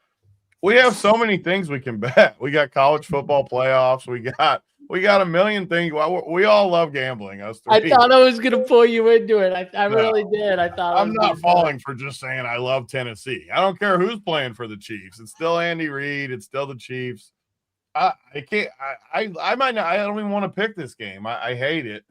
We have so many things we can bet. We got college football playoffs. We got a million things. We all love gambling. Us three. I thought I was going to pull you into it. I really did. I'm not falling for just saying I love Tennessee. I don't care who's playing for the Chiefs. It's still Andy Reid. It's still the Chiefs. I can't. I might not. I don't even want to pick this game. I hate it.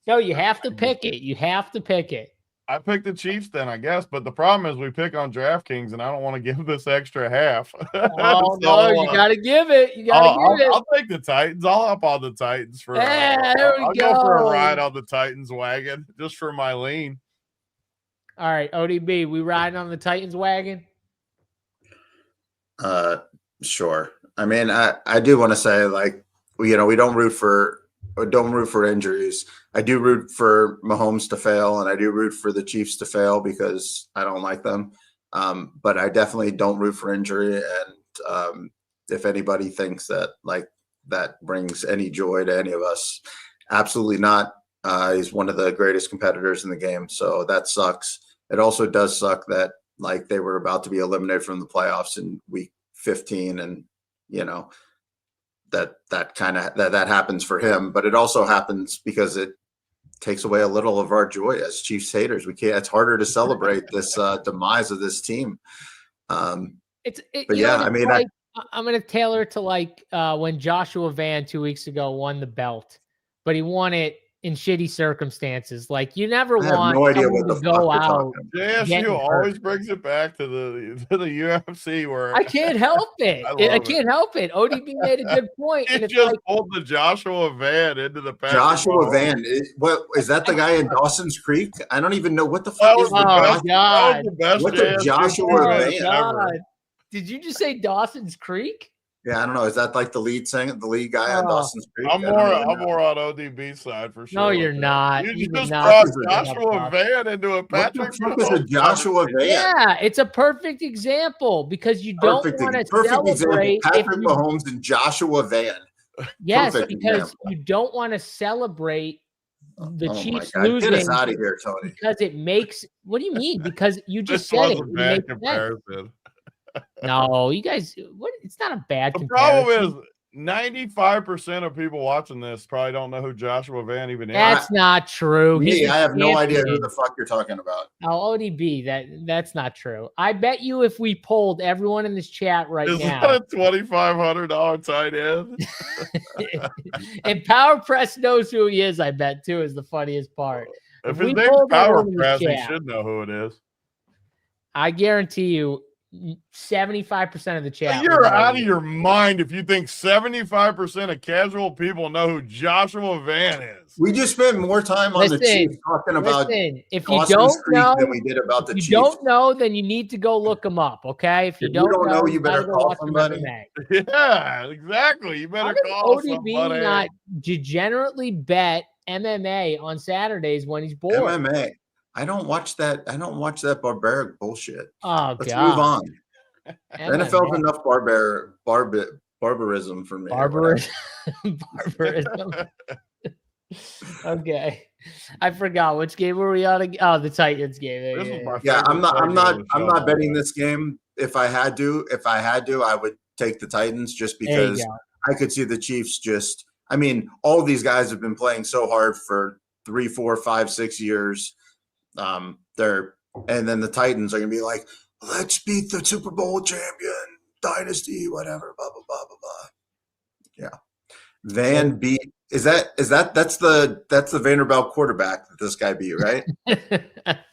No, you have to pick it. You have to pick it. I picked the Chiefs then, I guess. But the problem is we pick on DraftKings, and I don't want to give this extra half. Oh, no, you got to give it. You got to give it. I'll take the Titans. I'll up on the Titans for I'll go for a ride on the Titans wagon just for my lean. All right, ODB, we riding on the Titans wagon? Sure. I mean, I do want to say, like, we don't root for injuries. I do root for Mahomes to fail, and I do root for the Chiefs to fail because I don't like them. But I definitely don't root for injury. And if anybody thinks that like that brings any joy to any of us, absolutely not. He's one of the greatest competitors in the game, so that sucks. It also does suck that like they were about to be eliminated from the playoffs in week 15, and that happens for him, but it also happens because it takes away a little of our joy as Chiefs haters. It's harder to celebrate this demise of this team. I'm going to tailor it to like when Joshua Van 2 weeks ago won the belt, but he won it in shitty circumstances. Like you never want someone to go out. JSU always brings it back to the UFC where I can't help it. I can't help it. ODB made a good point. It just pulled the Joshua Van into the pack. Joshua Van, what is that? The guy in Dawson's Creek? I don't even know what the fuck is God. What's a Joshua Van? God. Did you just say Dawson's Creek? Yeah, I don't know. Is that like the lead guy on Dawson's Creek? I'm more on ODB side for sure. No, you're not. You just not. brought Joshua Van into a What Patrick the fuck is a Joshua Van? Yeah, it's a perfect example because you don't want to celebrate Patrick Mahomes and Joshua Van. Yes, Perfect because example. you don't want to celebrate the Chiefs my God. losing. Get us out of here, Tony. Because it makes. What do you mean? Because you just This said was it. a bad comparison. No, you guys. What? It's not a bad The comparison. problem is 95% of people watching this probably don't know who Joshua Van even is. That's not true. I have no idea who the fuck you're talking about. Oh, ODB. That's not true. I bet you if we polled everyone in this chat right is now. Is that a $2,500 tight end? And Power Press knows who he is, I bet, too, is the funniest part. If his name's Power Press, he should know who it is. I guarantee you 75% of the chat. You're out of your mind if you think 75% of casual people know who Joshua Van is. We just spent more time on the Chiefs talking about if you don't know than we did about the Chiefs. If you don't know, then you need to go look them up, okay? If you don't know, you better call somebody. Yeah, exactly. You better call ODB somebody. Not degenerately bet MMA on Saturdays when he's bored. MMA. I don't watch that. I don't watch that barbaric bullshit. Oh, Let's God. move on. NFL's enough barbarism for me. Barbarism. Okay. I forgot which game were we on? Oh, the Titans game. I'm not betting this game. If I had to, I would take the Titans just because I could see the Chiefs all of these guys have been playing so hard for 3, 4, 5, 6 years. And then the Titans are gonna be like, let's beat the Super Bowl champion dynasty, whatever, blah blah blah blah blah. Yeah, Van beat that's the Vanderbilt quarterback that this guy beat, right?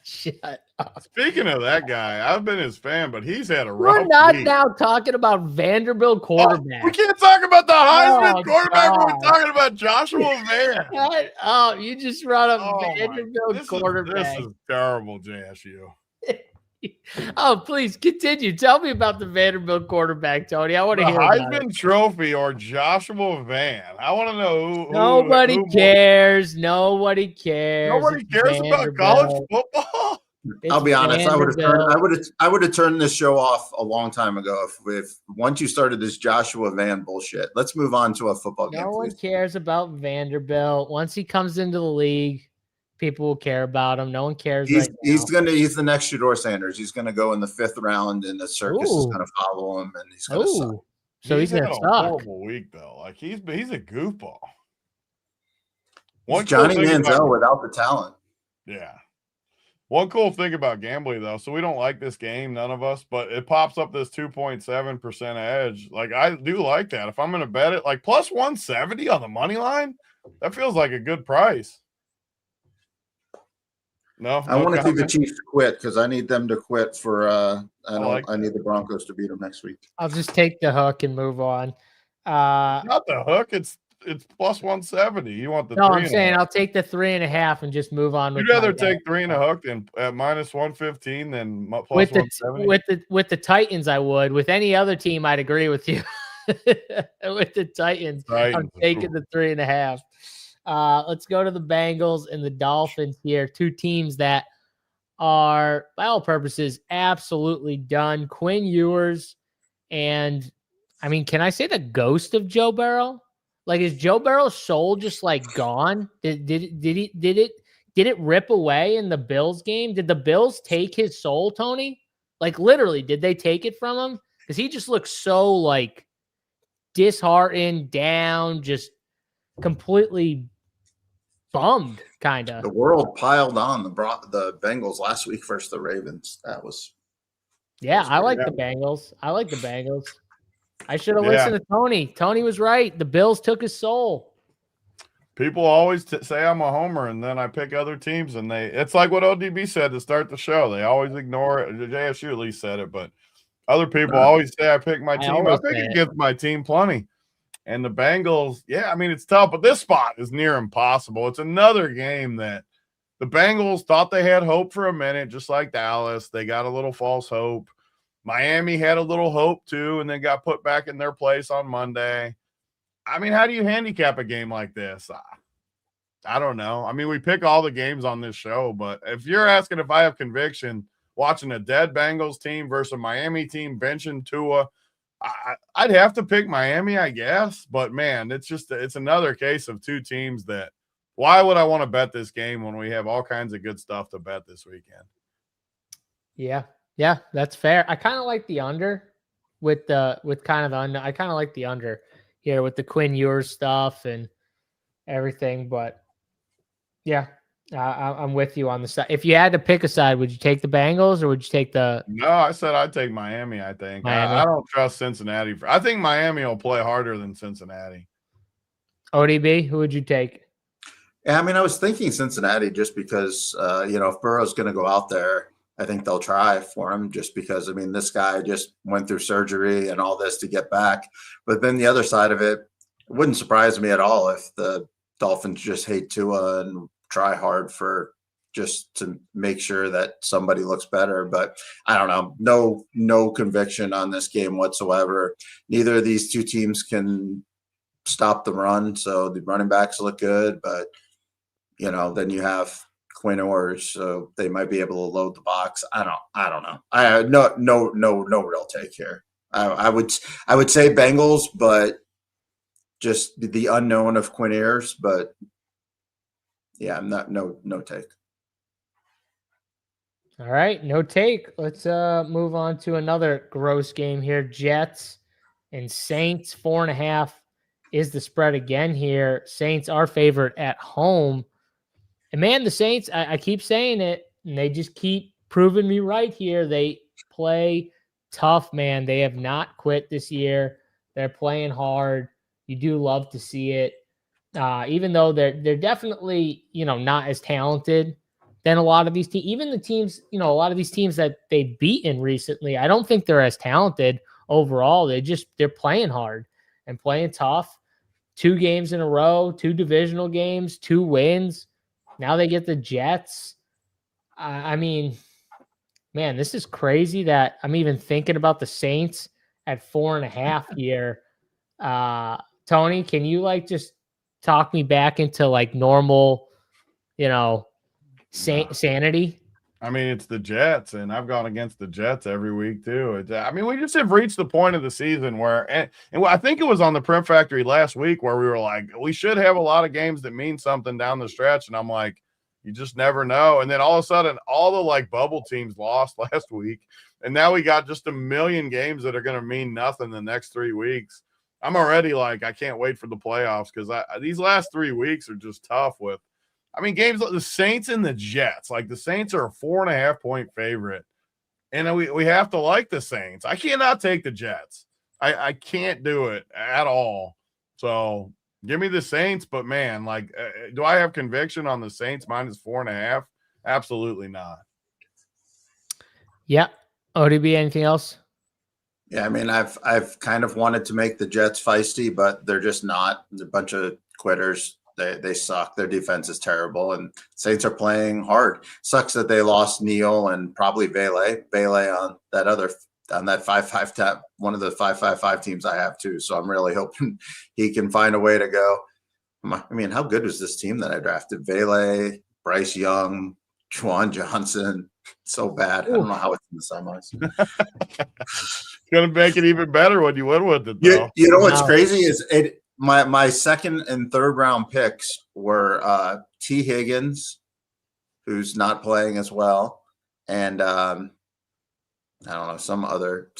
Shut up. Speaking of that guy, I've been his fan, but he's had a rough We're not week. now talking about Vanderbilt quarterback. We can't talk about the Heisman quarterback. God. We're talking about Joshua Van. Oh, you just brought up Vanderbilt quarterback. This is terrible, JSU. Oh, please continue. Tell me about the Vanderbilt quarterback, Tony. I want to hear about Heisman Trophy or Joshua Van. I want to know who. Nobody cares. Nobody cares. Nobody cares about college football. I'll be honest. I would have turned this show off a long time ago if once you started this Joshua Van bullshit. Let's move on to a football game. No one cares about Vanderbilt. Once he comes into the league, people will care about him. No one cares. He's the next Shedeur Sanders. He's gonna go in the 5th round, and the circus is gonna follow him, and he's gonna suck. So he's gonna had suck. A horrible week though. Like he's a goofball. He's Johnny Manziel without the talent. Yeah. One cool thing about gambling though, so we don't like this game, none of us, but it pops up this 2.7% edge. Like I do like that. If I'm gonna bet it, like plus 170 on the money line, that feels like a good price. No, I want to see the Chiefs quit because I need them to quit for I need the Broncos to beat them next week. I'll just take the hook and move on. Not the hook, it's plus 170. You want the I'm saying I'll take the 3.5 and just move on. You'd rather take 3 and a hook than at minus 115 than plus 170? With the Titans, I would. With any other team, I'd agree with you. With the Titans, I'm taking the 3.5. Let's go to the Bengals and the Dolphins here. Two teams that are, by all purposes, absolutely done. Quinn Ewers and, can I say the ghost of Joe Burrow? Like, is Joe Burrow's soul just gone? Did it rip away in the Bills game? Did the Bills take his soul, Tony? Like, literally, did they take it from him? Because he just looks so disheartened, down, just completely bummed, kind of. The world piled on the Bengals last week versus the Ravens. I like the Bengals. I like the Bengals. I should have listened to Tony. Tony was right. The Bills took his soul. People always say I'm a homer, and then I pick other teams, and it's like what ODB said to start the show. They always ignore it. JSU at least said it, but other people always say I pick my team. I pick against my team plenty. And the Bengals, it's tough, but this spot is near impossible. It's another game that the Bengals thought they had hope for a minute, just like Dallas. They got a little false hope. Miami had a little hope too, and then got put back in their place on Monday. I mean, how do you handicap a game like this? I don't know. I mean, we pick all the games on this show, but if you're asking if I have conviction watching a dead Bengals team versus a Miami team benching Tua, I'd have to pick Miami, I guess. But man, it's another case of two teams that why would I want to bet this game when we have all kinds of good stuff to bet this weekend? Yeah, that's fair. I kind of like the under with kind of the under. I kind of like the under here with the Quinn Ewers stuff and everything, but yeah, I'm with you on the side. If you had to pick a side, would you take the Bengals or would you take the? No, I said I'd take Miami. I think Miami? I don't trust Cincinnati. I think Miami will play harder than Cincinnati. ODB, who would you take? Yeah, I mean, I was thinking Cincinnati just because, if Burrow's going to go out there, I think they'll try for him just because, I mean, this guy just went through surgery and all this to get back. But then the other side of it wouldn't surprise me at all if the Dolphins just hate Tua and try hard for just to make sure that somebody looks better. But I don't know, no conviction on this game whatsoever. Neither of these two teams can stop the run, so the running backs look good, but then you have Quinn Ewers, so they might be able to load the box. I don't know. I no real take here. I would say Bengals, but just the unknown of Quinn Ewers. But yeah, I'm not no take. All right, no take. Let's move on to another gross game here. Jets and Saints, 4.5 is the spread again here. Saints are favored at home. And man, the Saints, I keep saying it, and they just keep proving me right here. They play tough, man. They have not quit this year. They're playing hard. You do love to see it. Even though they're definitely, not as talented than a lot of these teams. Even the teams, a lot of these teams that they've beaten recently, I don't think they're as talented overall. They're playing hard and playing tough. 2 games in a row, 2 divisional games, 2 wins. Now they get the Jets. I mean, man, this is crazy that I'm even thinking about the Saints at 4.5 here. Tony, can you just talk me back into normal, sanity? I mean, it's the Jets, and I've gone against the Jets every week too. I mean, we just have reached the point of the season where, and I think it was on the Print Factory last week where we were like, we should have a lot of games that mean something down the stretch, and I'm like, you just never know. And then all of a sudden, all the bubble teams lost last week, and now we got just a million games that are going to mean nothing the next 3 weeks. I'm already I can't wait for the playoffs because these last 3 weeks are just tough with. I mean, games like the Saints and the Jets, the Saints are a 4.5 point favorite. And we have to like the Saints. I cannot take the Jets. I can't do it at all. So give me the Saints. But man, do I have conviction on the Saints minus 4.5? Absolutely not. Yeah. ODB, anything else? Yeah, I mean, I've kind of wanted to make the Jets feisty, but they're just not. They're a bunch of quitters. They suck. Their defense is terrible, and Saints are playing hard. Sucks that they lost Neal and probably Bailey on that 5-5 tap, one of the 5-5-5 teams I have too. So I'm really hoping he can find a way to go. I mean, how good was this team that I drafted? Bailey, Bryce Young, Juwan Johnson. So bad. I don't know how it's in the semis. Gonna make it even better when you win with it, though. You know what's crazy is it. My second and third round picks were T. Higgins, who's not playing as well, and I don't know, some other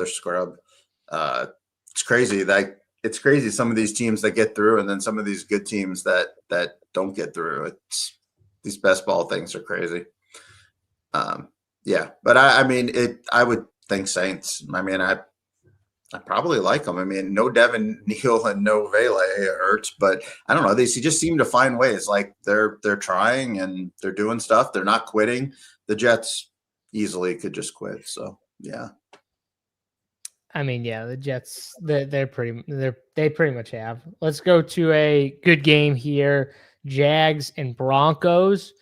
scrub. It's crazy. It's crazy some of these teams that get through, and then some of these good teams that don't get through. These best ball things are crazy. Yeah, but I mean, I would think Saints. I mean, I probably like them. I mean, no Devin Neal and no Vele hurts, but I don't know. They just seem to find ways. They're trying and they're doing stuff. They're not quitting. The Jets easily could just quit. So yeah. I mean, yeah, the Jets they pretty much have. Let's go to a good game here. Jags and Broncos.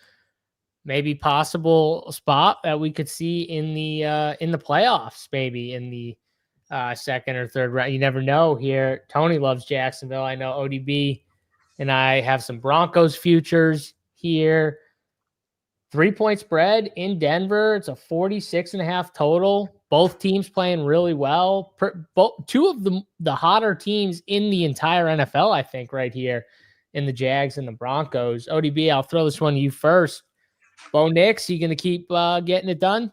maybe possible spot that we could see in the playoffs, maybe in the second or third round. You never know here. Tony loves Jacksonville. I know ODB and I have some Broncos futures here. 3-point spread in Denver. It's a 46.5 total. Both teams playing really well. Two of the hotter teams in the entire NFL, I think, right here in the Jags and the Broncos. ODB, I'll throw this one to you first. Bo Nix, you going to keep getting it done?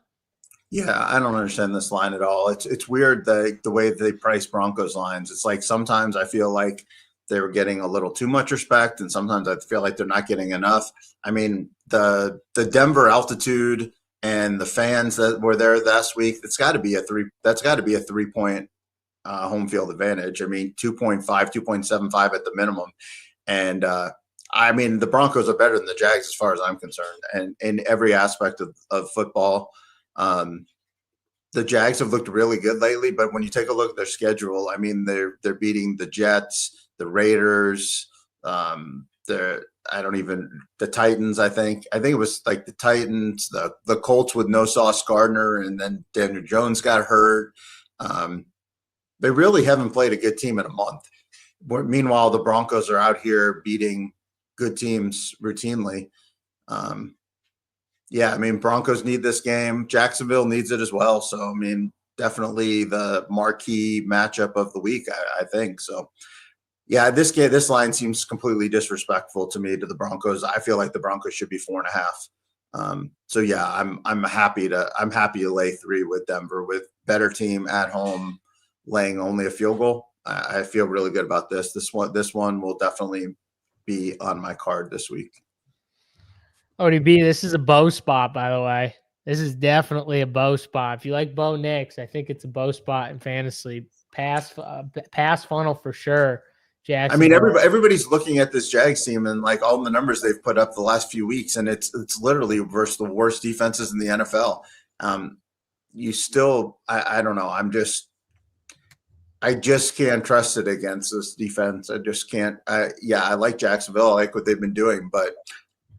Yeah, I don't understand this line at all. It's weird the way they price Broncos lines. It's like sometimes I feel like they were getting a little too much respect, and sometimes I feel like they're not getting enough. I mean, the Denver altitude and the fans that were there last week, that's got to be a 3-point home field advantage. I mean, 2.5, 2.75 at the minimum. And I mean, the Broncos are better than the Jags as far as I'm concerned, and in every aspect of football. The Jags have looked really good lately, but when you take a look at their schedule, I mean, they're beating the Jets, the Raiders, the Titans. I think it was like the Titans, the Colts with no Sauce Gardner, and then Daniel Jones got hurt. They really haven't played a good team in a month. Meanwhile, the Broncos are out here beating good teams routinely. Yeah, I mean, Broncos need this game. Jacksonville needs it as well. So, I mean, definitely the marquee matchup of the week, I think. So, yeah, this line seems completely disrespectful to me, to the Broncos. I feel like the Broncos should be 4.5. So, yeah, I'm happy to lay 3 with Denver, with better team at home, laying only a field goal. I feel really good about this. This one will definitely be on my card this week. ODB, this is a bow spot, by the way. This is definitely a bow spot. If you like Bo Nix, I think it's a bow spot in fantasy. Pass funnel for sure. I mean, everybody's looking at this Jags team and like all the numbers they've put up the last few weeks, and it's literally versus the worst defenses in the NFL. I don't know. I just can't trust it against this defense. I just can't. I like Jacksonville. I like what they've been doing, but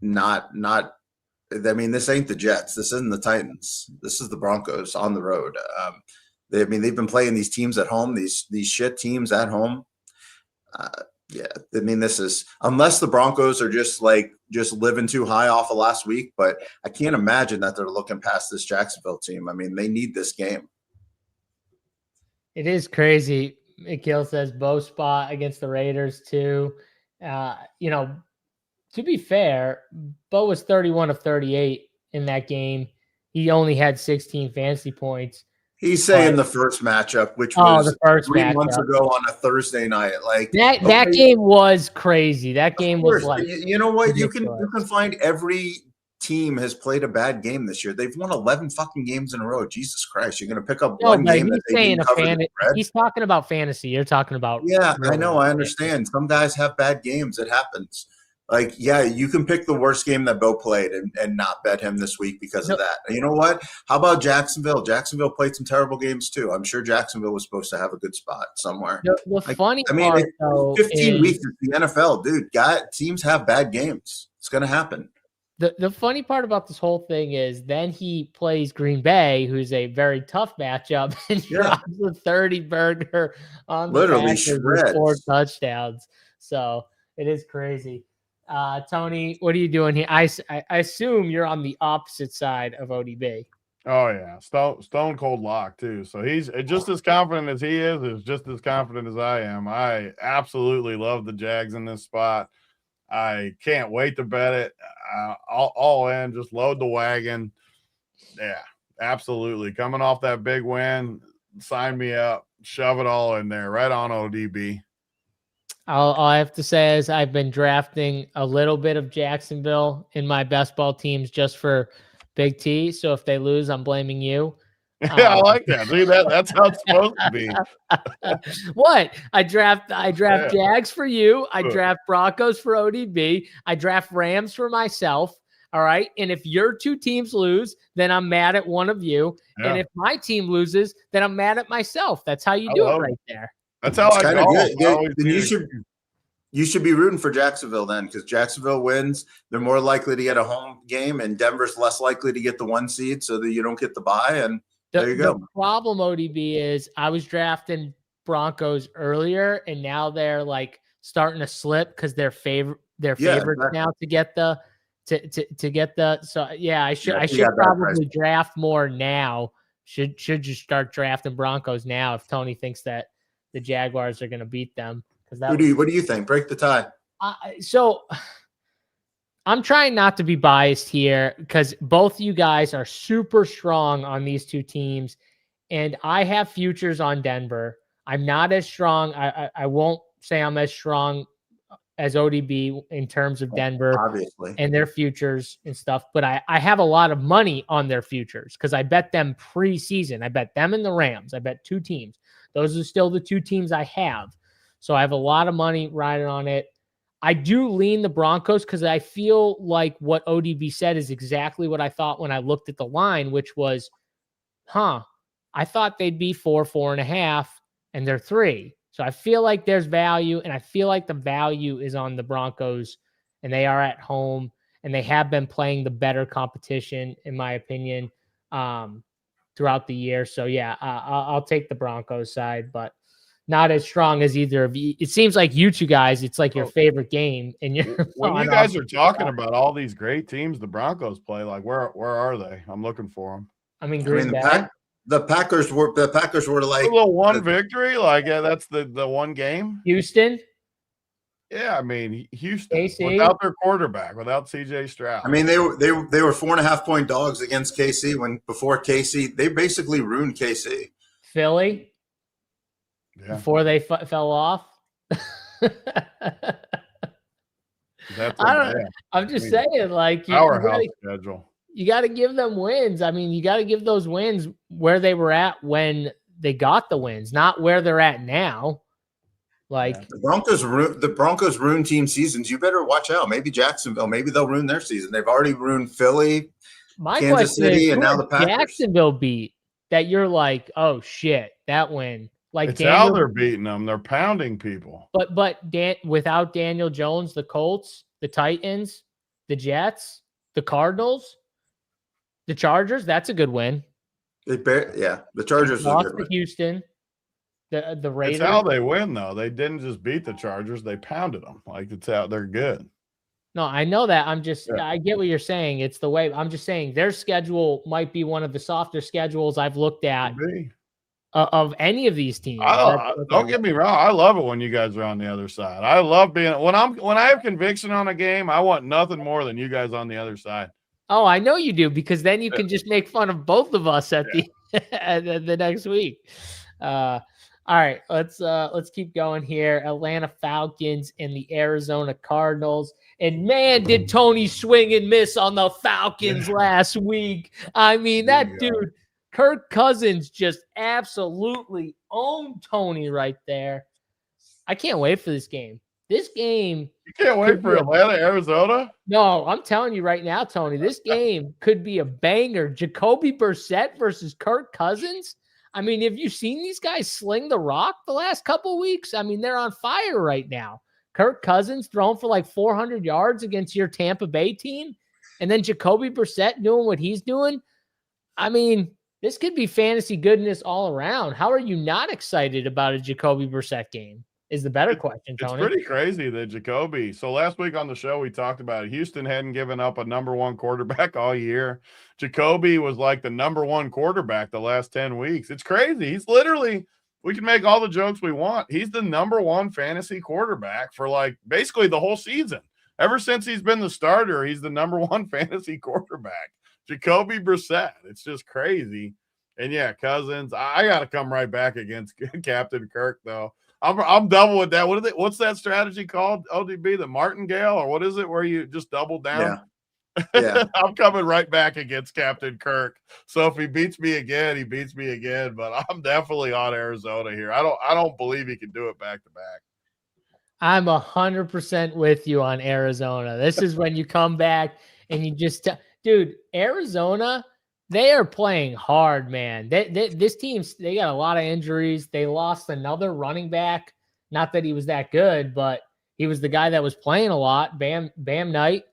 not. I mean, this ain't the Jets. This isn't the Titans. This is the Broncos on the road. They've been playing these teams at home. These shit teams at home. Yeah, I mean, this is, unless the Broncos are just living too high off of last week, but I can't imagine that they're looking past this Jacksonville team. I mean, they need this game. It is crazy. Mikhail says bow spot against the Raiders too. To be fair, Bo was 31 of 38 in that game. He only had 16 fantasy points. He's saying the first matchup, which was the first 3 months ago on a Thursday night. Like that game was crazy. That game was like, you know what? You can find every team has played a bad game this year. They've won 11 fucking games in a row. Jesus Christ, you're going to pick up one game that they didn't cover the spread? He's talking about fantasy. You're talking about I know. I understand. Some guys have bad games. It happens. Like, yeah, you can pick the worst game that Bo played and not bet him this week because of that. You know what? How about Jacksonville? Jacksonville played some terrible games too. I'm sure Jacksonville was supposed to have a good spot somewhere. Funny part, 15 weeks is the NFL, dude. Teams have bad games. It's going to happen. The funny part about this whole thing is then he plays Green Bay, who's a very tough matchup, and drops a 30 burger on literally the 4 touchdowns. So it is crazy. Tony, what are you doing here? I assume you're on the opposite side of ODB. Oh yeah, stone cold lock too. So he's just as confident as he is just as confident as I am. I absolutely love the Jags in this spot. I can't wait to bet it. All in, just load the wagon. Yeah, absolutely. Coming off that big win, sign me up. Shove it all in there, right on ODB. All I have to say is I've been drafting a little bit of Jacksonville in my best ball teams just for Big T. So if they lose, I'm blaming you. Yeah, I like that. See, that's how it's supposed to be. What? I draft Jags for you. I draft Broncos for ODB. I draft Rams for myself. All right. And if your 2 teams lose, then I'm mad at one of you. Yeah. And if my team loses, then I'm mad at myself. That's how you do it right there. That's how I go. You You should be rooting for Jacksonville then, because Jacksonville wins. They're more likely to get a home game, and Denver's less likely to get the 1 seed, so that you don't get the bye. And there you go. The problem, ODB, is I was drafting Broncos earlier, and now they're like starting to slip because they're favorites exactly. now to get the to get the. So yeah, I should probably draft more now. Should you start drafting Broncos now if Tony thinks that the Jaguars are going to beat them? What do you think? Break the tie. So I'm trying not to be biased here because both you guys are super strong on these two teams, and I have futures on Denver. I'm not as strong. I won't say I'm as strong as ODB in terms of Denver, obviously, and their futures and stuff, but I have a lot of money on their futures because I bet them preseason. I bet them and the Rams. I bet 2 teams. Those are still the 2 teams I have. So I have a lot of money riding on it. I do lean the Broncos because I feel like what ODB said is exactly what I thought when I looked at the line, which was, I thought they'd be 4.5, and they're 3. So I feel like there's value, and I feel like the value is on the Broncos, and they are at home, and they have been playing the better competition, in my opinion, throughout the year. So yeah, I'll take the Broncos side, but not as strong as either of you. It seems like you two guys, it's like your favorite game. And when you guys are talking about all these great teams the Broncos play, like where are they? I'm looking for them. I mean, the Packers were like a little 1 victory. Like that's the one game. Houston. Yeah, I mean Houston KC. Without their quarterback, without CJ Stroud. I mean they were 4.5-point dogs against KC before KC. They basically ruined KC. Philly. Yeah. Before they fell off. I'm just saying, like, powerhouse schedule. You got to give them wins. I mean, you got to give those wins where they were at when they got the wins, not where they're at now. Like the Broncos ruin team seasons. You better watch out. Maybe Jacksonville. Maybe they'll ruin their season. They've already ruined Philly, Kansas City, and now the Packers. Jacksonville beat that. You're like, oh shit, that win. Like it's how they're beating them. They're pounding people. But without Daniel Jones, the Colts, the Titans, the Jets, the Cardinals, the Chargers, that's a good win. The Chargers lost to Houston. The Raiders. It's how they win, though. They didn't just beat the Chargers; they pounded them. Like it's how they're good. No, I know that. I get what you're saying. It's the way. I'm just saying their schedule might be one of the softer schedules I've looked at. Of any of these teams. Don't get me wrong. I love it when you guys are on the other side. I love being when I have conviction on a game. I want nothing more than you guys on the other side. Oh, I know you do, because then you can just make fun of both of us at the next week. All right, let's keep going here. Atlanta Falcons and the Arizona Cardinals. And man, did Tony swing and miss on the Falcons last week. I mean, that dude. Kirk Cousins just absolutely owned Tony right there. I can't wait for this game. This game. You can't wait for Atlanta, Arizona? No, I'm telling you right now, Tony, this game could be a banger. Jacoby Brissett versus Kirk Cousins. I mean, have you seen these guys sling the rock the last couple of weeks? I mean, they're on fire right now. Kirk Cousins throwing for like 400 yards against your Tampa Bay team. And then Jacoby Brissett doing what he's doing. I mean, this could be fantasy goodness all around. How are you not excited about a Jacoby Brissett game is the better question, Tony. It's pretty crazy that Jacoby. So last week on the show, we talked about it. Houston hadn't given up a number 1 quarterback all year. Jacoby was like the number 1 quarterback the last 10 weeks. It's crazy. He's literally, we can make all the jokes we want. He's the number 1 fantasy quarterback for like basically the whole season. Ever since he's been the starter, he's the number 1 fantasy quarterback. Jacoby Brissett. It's just crazy. And yeah, Cousins. I got to come right back against Captain Kirk, though. I'm double with that. What's that strategy called? ODB, the martingale, or what is it where you just double down? Yeah. I'm coming right back against Captain Kirk. So if he beats me again, he beats me again. But I'm definitely on Arizona here. I don't believe he can do it back to back. I'm 100% with you on Arizona. This is when you come back and you just dude, Arizona, they are playing hard, man. This team, they got a lot of injuries. They lost another running back. Not that he was that good, but He was the guy that was playing a lot. Bam Knight.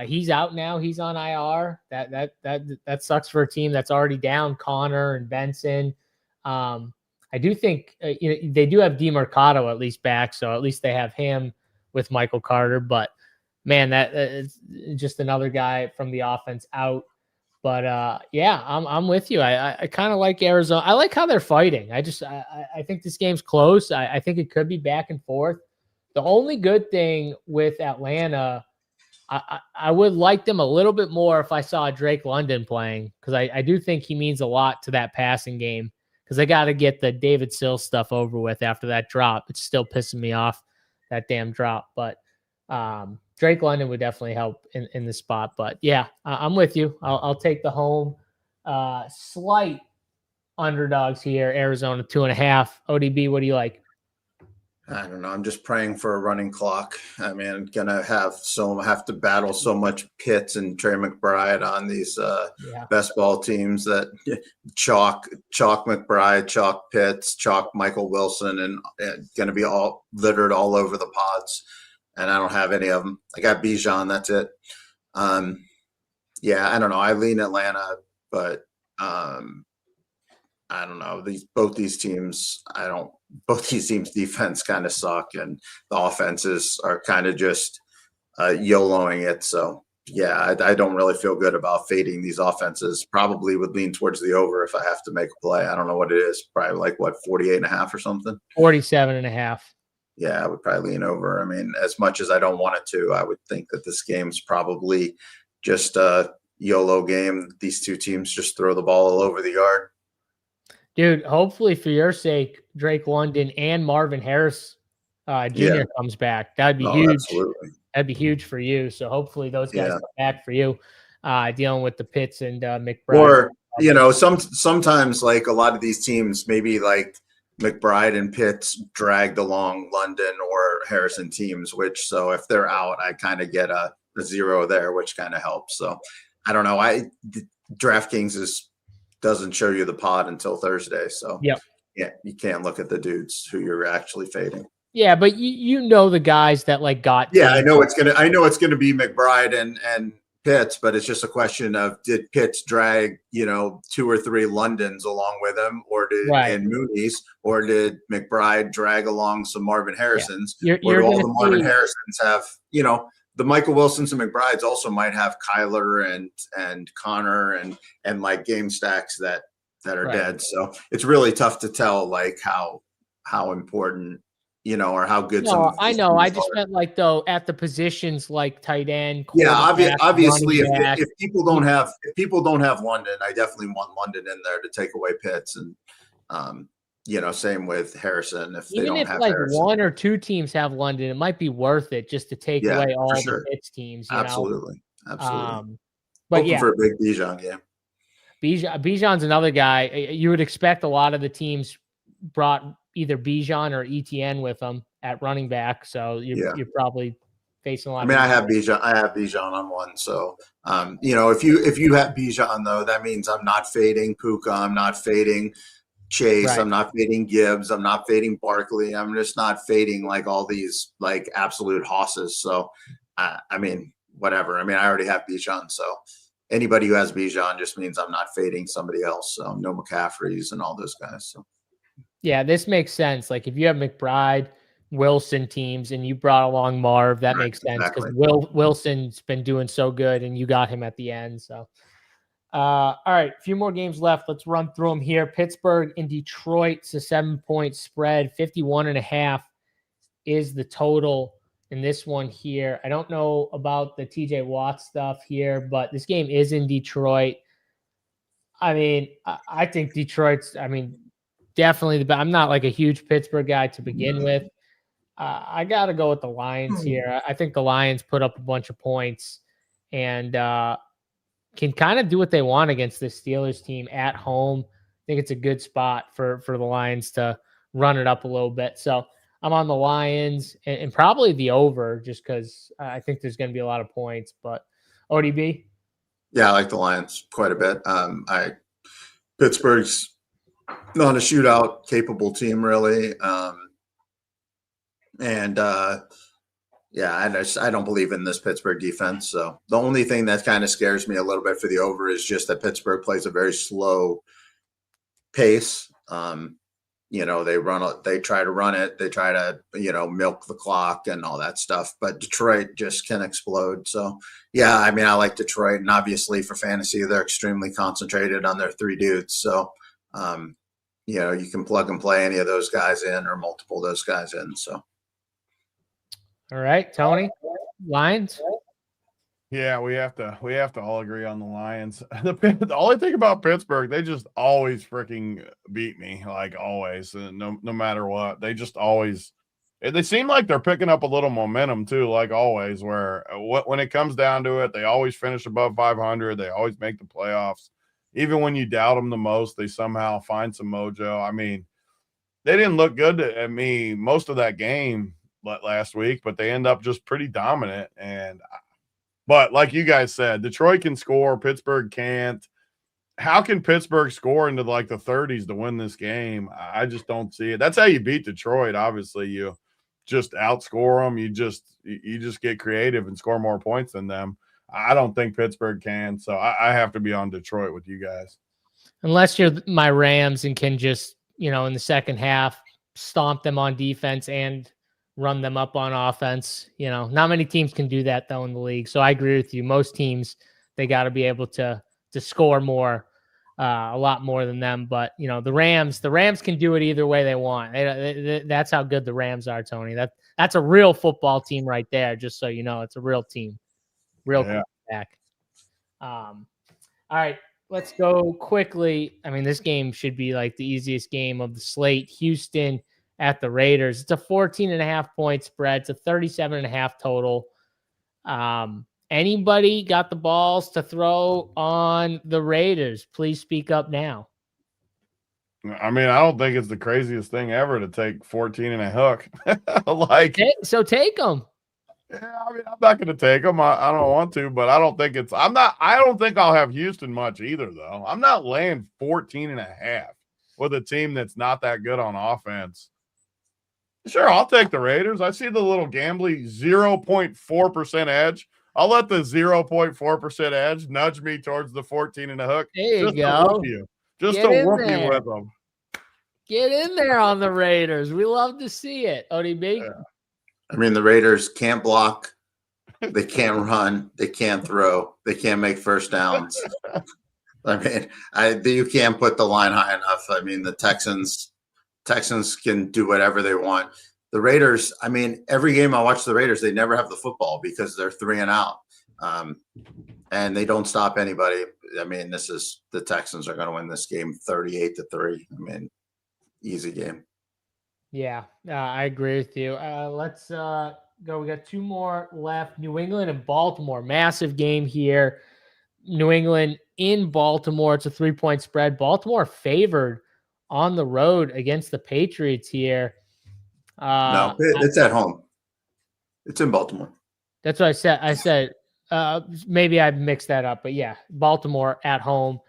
He's out now. He's on IR. That sucks for a team that's already down Connor and Benson. I do think they do have DeMarcado at least back, so at least they have him with Michael Carter. But man, that is just another guy from the offense out. But yeah, I'm with you. I kind of like Arizona. I like how they're fighting. I think this game's close. I think it could be back and forth. The only good thing with Atlanta, I would like them a little bit more if I saw Drake London playing, because I do think he means a lot to that passing game, because they got to get the David Sills stuff over with after that drop. It's still pissing me off, that damn drop. But Drake London would definitely help in the spot. But yeah, I'm with you. I'll take the home. Slight underdogs here. Arizona 2.5. ODB, what do you like? I don't know. I'm just praying for a running clock. I mean, gonna have to battle so much Pitts and Trey McBride on these best ball teams that chalk McBride, chalk Pitts, chalk Michael Wilson, and gonna be all littered all over the pods. And I don't have any of them. I got Bijan. That's it. Yeah, I don't know. I lean Atlanta, but I don't know. Both these teams defense kind of suck, and the offenses are kind of just YOLOing it. So yeah, I don't really feel good about fading these offenses. Probably would lean towards the over if I have to make a play. I don't know what it is. Probably like 48.5 or something. 47.5. Yeah, I would probably lean over. I mean, as much as I don't want it to, I would think that this game's probably just a YOLO game. These two teams just throw the ball all over the yard. Dude, hopefully for your sake, Drake London and Marvin Harris Jr. comes back. That'd be huge. Absolutely. That'd be huge for you. So hopefully those guys come back for you, dealing with the Pitts and McBride. Or, sometimes like a lot of these teams, maybe like McBride and Pitts dragged along London or Harrison teams, so if they're out, I kind of get a 0 there, which kind of helps. So I don't know. DraftKings doesn't show you the pod until Thursday. So yeah, you can't look at the dudes who you're actually fading. Yeah, but you know the guys that like got. Yeah, I know it's gonna be McBride and Pitts, but it's just a question of, did Pitts drag 2 or 3 Londons along with him, or and Mooney's, or did McBride drag along some Marvin Harrisons? Yeah. Or do all the Marvin Harrisons have the Michael Wilsons and McBrides also might have Kyler and Connor and like game stacks that are dead. So it's really tough to tell like how important or how good. No, I know. I just meant like though at the positions like tight end. Yeah, obviously, if people don't have London, I definitely want London in there to take away Pitts, and same with Harrison. Even if like Harrison, 1 or 2 teams have London, it might be worth it just to take away all the Pitts teams. Absolutely. But hoping for a big Bijan game. Bijan's another guy. You would expect a lot of the teams brought either Bijan or ETN with them at running back. So you're probably facing a lot. I mean, I have Bijan on one. So, if you have Bijan though, that means I'm not fading Puka. I'm not fading Chase. Right. I'm not fading Gibbs. I'm not fading Barkley. I'm just not fading like all these like absolute hosses. So, I mean, whatever. I mean, I already have Bijan. So anybody who has Bijan just means I'm not fading somebody else. So no McCaffreys and all those guys. So. Yeah, this makes sense. Like if you have McBride, Wilson teams, and you brought along Marv, that makes sense because Wilson's been doing so good, and you got him at the end. So, all right, a few more games left. Let's run through them here. Pittsburgh and Detroit. It's a 7-point spread. 51.5 is the total in this one here. I don't know about the TJ Watt stuff here, but this game is in Detroit. I mean, I think Detroit's. Definitely I'm not like a huge Pittsburgh guy to begin with. I got to go with the Lions here. I think the Lions put up a bunch of points and can kind of do what they want against the Steelers team at home. I think it's a good spot for the Lions to run it up a little bit. So I'm on the Lions and probably the over just because I think there's going to be a lot of points. But ODB? Yeah, I like the Lions quite a bit. Pittsburgh's not a shootout capable team, really. And I don't believe in this Pittsburgh defense. So the only thing that kind of scares me a little bit for the over is just that Pittsburgh plays a very slow pace. They try to run it. They try to, milk the clock and all that stuff. But Detroit just can explode. So, yeah, I mean, I like Detroit. And obviously for fantasy, they're extremely concentrated on their three dudes. So, you can plug and play any of those guys in or multiple those guys in. So. All right, Tony, Lions. Yeah, we have to all agree on the Lions. The only thing about Pittsburgh, they just always freaking beat me, like always, no matter what. They just always. They seem like they're picking up a little momentum too, like always. Where when it comes down to it, they always finish above 500. They always make the playoffs. Even when you doubt them the most, they somehow find some mojo. I mean, they didn't look good at me most of that game last week, but they end up just pretty dominant. But like you guys said, Detroit can score, Pittsburgh can't. How can Pittsburgh score into like the 30s to win this game? I just don't see it. That's how you beat Detroit. Obviously, you just outscore them. You just get creative and score more points than them. I don't think Pittsburgh can, so I have to be on Detroit with you guys. Unless you're my Rams and can just, in the second half, stomp them on defense and run them up on offense. Not many teams can do that though in the league. So I agree with you. Most teams, they got to be able to score more, a lot more than them. But the Rams can do it either way they want. That's how good the Rams are, Tony. That's a real football team right there. Just so you know, it's a real team, real quarterback. All right, let's go quickly. I mean, this game should be like the easiest game of the slate. Houston at the Raiders. It's a 14.5-point spread. It's a 37.5 total. Anybody got the balls to throw on the Raiders? Please speak up now. I mean, I don't think it's the craziest thing ever to take 14 and a hook. So take them. Yeah, I mean, I'm not going to take them. I don't want to, but I don't think I'll have Houston much either, though. I'm not laying 14 and a half with a team that's not that good on offense. Sure, I'll take the Raiders. I see the little gambly 0.4% edge. I'll let the 0.4% edge nudge me towards the 14 and a hook. There you go. Just to whoop you with them. Get in there on the Raiders. We love to see it, ODB. Yeah. I mean, the Raiders can't block. They can't run. They can't throw. They can't make first downs. I mean, you can't put the line high enough. I mean, the Texans can do whatever they want. The Raiders, I mean, every game I watch the Raiders, they never have the football because they're 3 and out. And they don't stop anybody. I mean, the Texans are going to win this game 38-3. I mean, easy game. Yeah, I agree with you. Let's go. We got 2 more left. New England and Baltimore. Massive game here. New England in Baltimore. It's a 3-point spread. Baltimore favored on the road against the Patriots here. No, it's at home. It's in Baltimore. That's what I said. I said maybe I mixed that up, but yeah, Baltimore at home,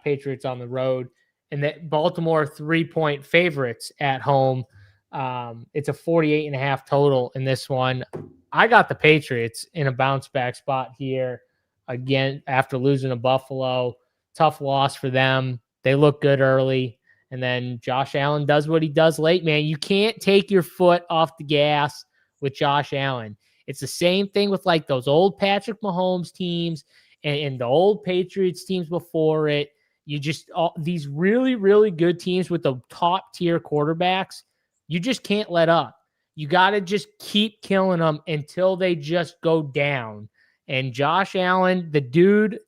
Patriots on the road, and that Baltimore 3-point favorites at home. It's a 48.5 total in this one. I got the Patriots in a bounce back spot here again after losing to Buffalo. Tough loss for them. They look good early. And then Josh Allen does what he does late, man. You can't take your foot off the gas with Josh Allen. It's the same thing with like those old Patrick Mahomes teams and the old Patriots teams before it. These really, really good teams with the top tier quarterbacks, you just can't let up. You got to just keep killing them until they just go down. And Josh Allen, the dude,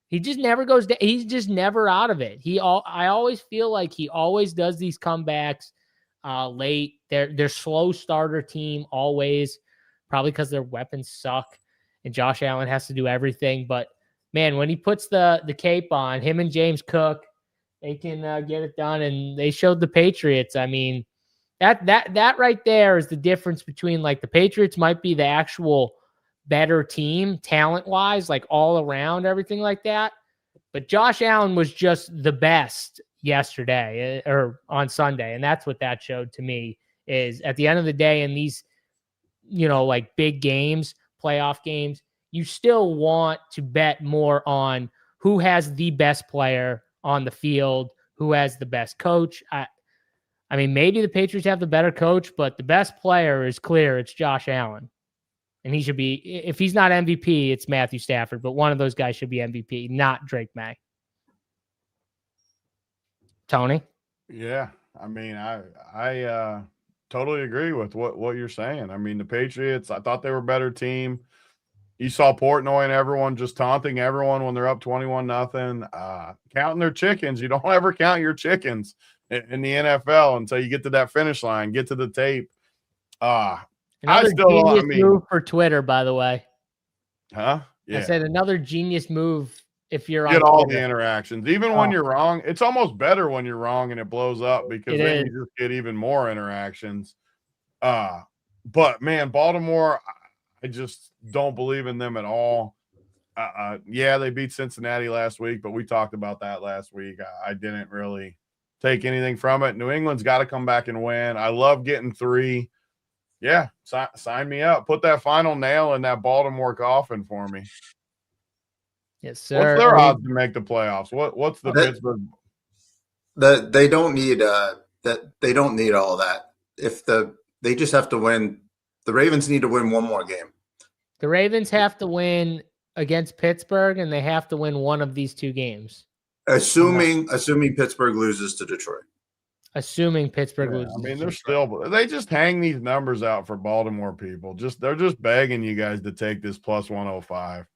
he just never goes down. He's just never out of it. I always feel like he always does these comebacks late. They're slow starter team always, probably because their weapons suck and Josh Allen has to do everything. But man, when he puts the cape on, him and James Cook, they can get it done. And they showed the Patriots. I mean, that right there is the difference between like the Patriots might be the actual better team talent-wise, like all around, everything like that. But Josh Allen was just the best yesterday or on Sunday, and that's what that showed to me is at the end of the day in these, like big games, playoff games, you still want to bet more on who has the best player on the field, who has the best coach. I mean, maybe the Patriots have the better coach, but the best player is clear. It's Josh Allen. And he should be, if he's not MVP, it's Matthew Stafford, but one of those guys should be MVP, not Drake May. Tony? Yeah. I mean, I totally agree with what you're saying. I mean, the Patriots, I thought they were a better team. You saw Portnoy and everyone just taunting everyone when they're up 21-0. Counting their chickens. You don't ever count your chickens in the NFL until you get to that finish line, get to the tape. Another genius move for Twitter, by the way. Huh? Yeah. I said another genius move if you're get on all Twitter. the interactions. Even when you're wrong, it's almost better when you're wrong and it blows up because then you just get even more interactions. But man, Baltimore, I just don't believe in them at all. Yeah, they beat Cincinnati last week, but we talked about that last week. I didn't really take anything from it. New England's got to come back and win. I love getting 3. Yeah, sign me up. Put that final nail in that Baltimore coffin for me. Yes, sir. What's their odds to make the playoffs? What's the Pittsburgh? They don't need they don't need all that. They just have to win. The Ravens need to win one more game. The Ravens have to win against Pittsburgh, and they have to win one of these 2 games. Assuming Pittsburgh loses to Detroit. Assuming Pittsburgh loses. I mean, they just hang these numbers out for Baltimore people. They're just begging you guys to take this plus 105.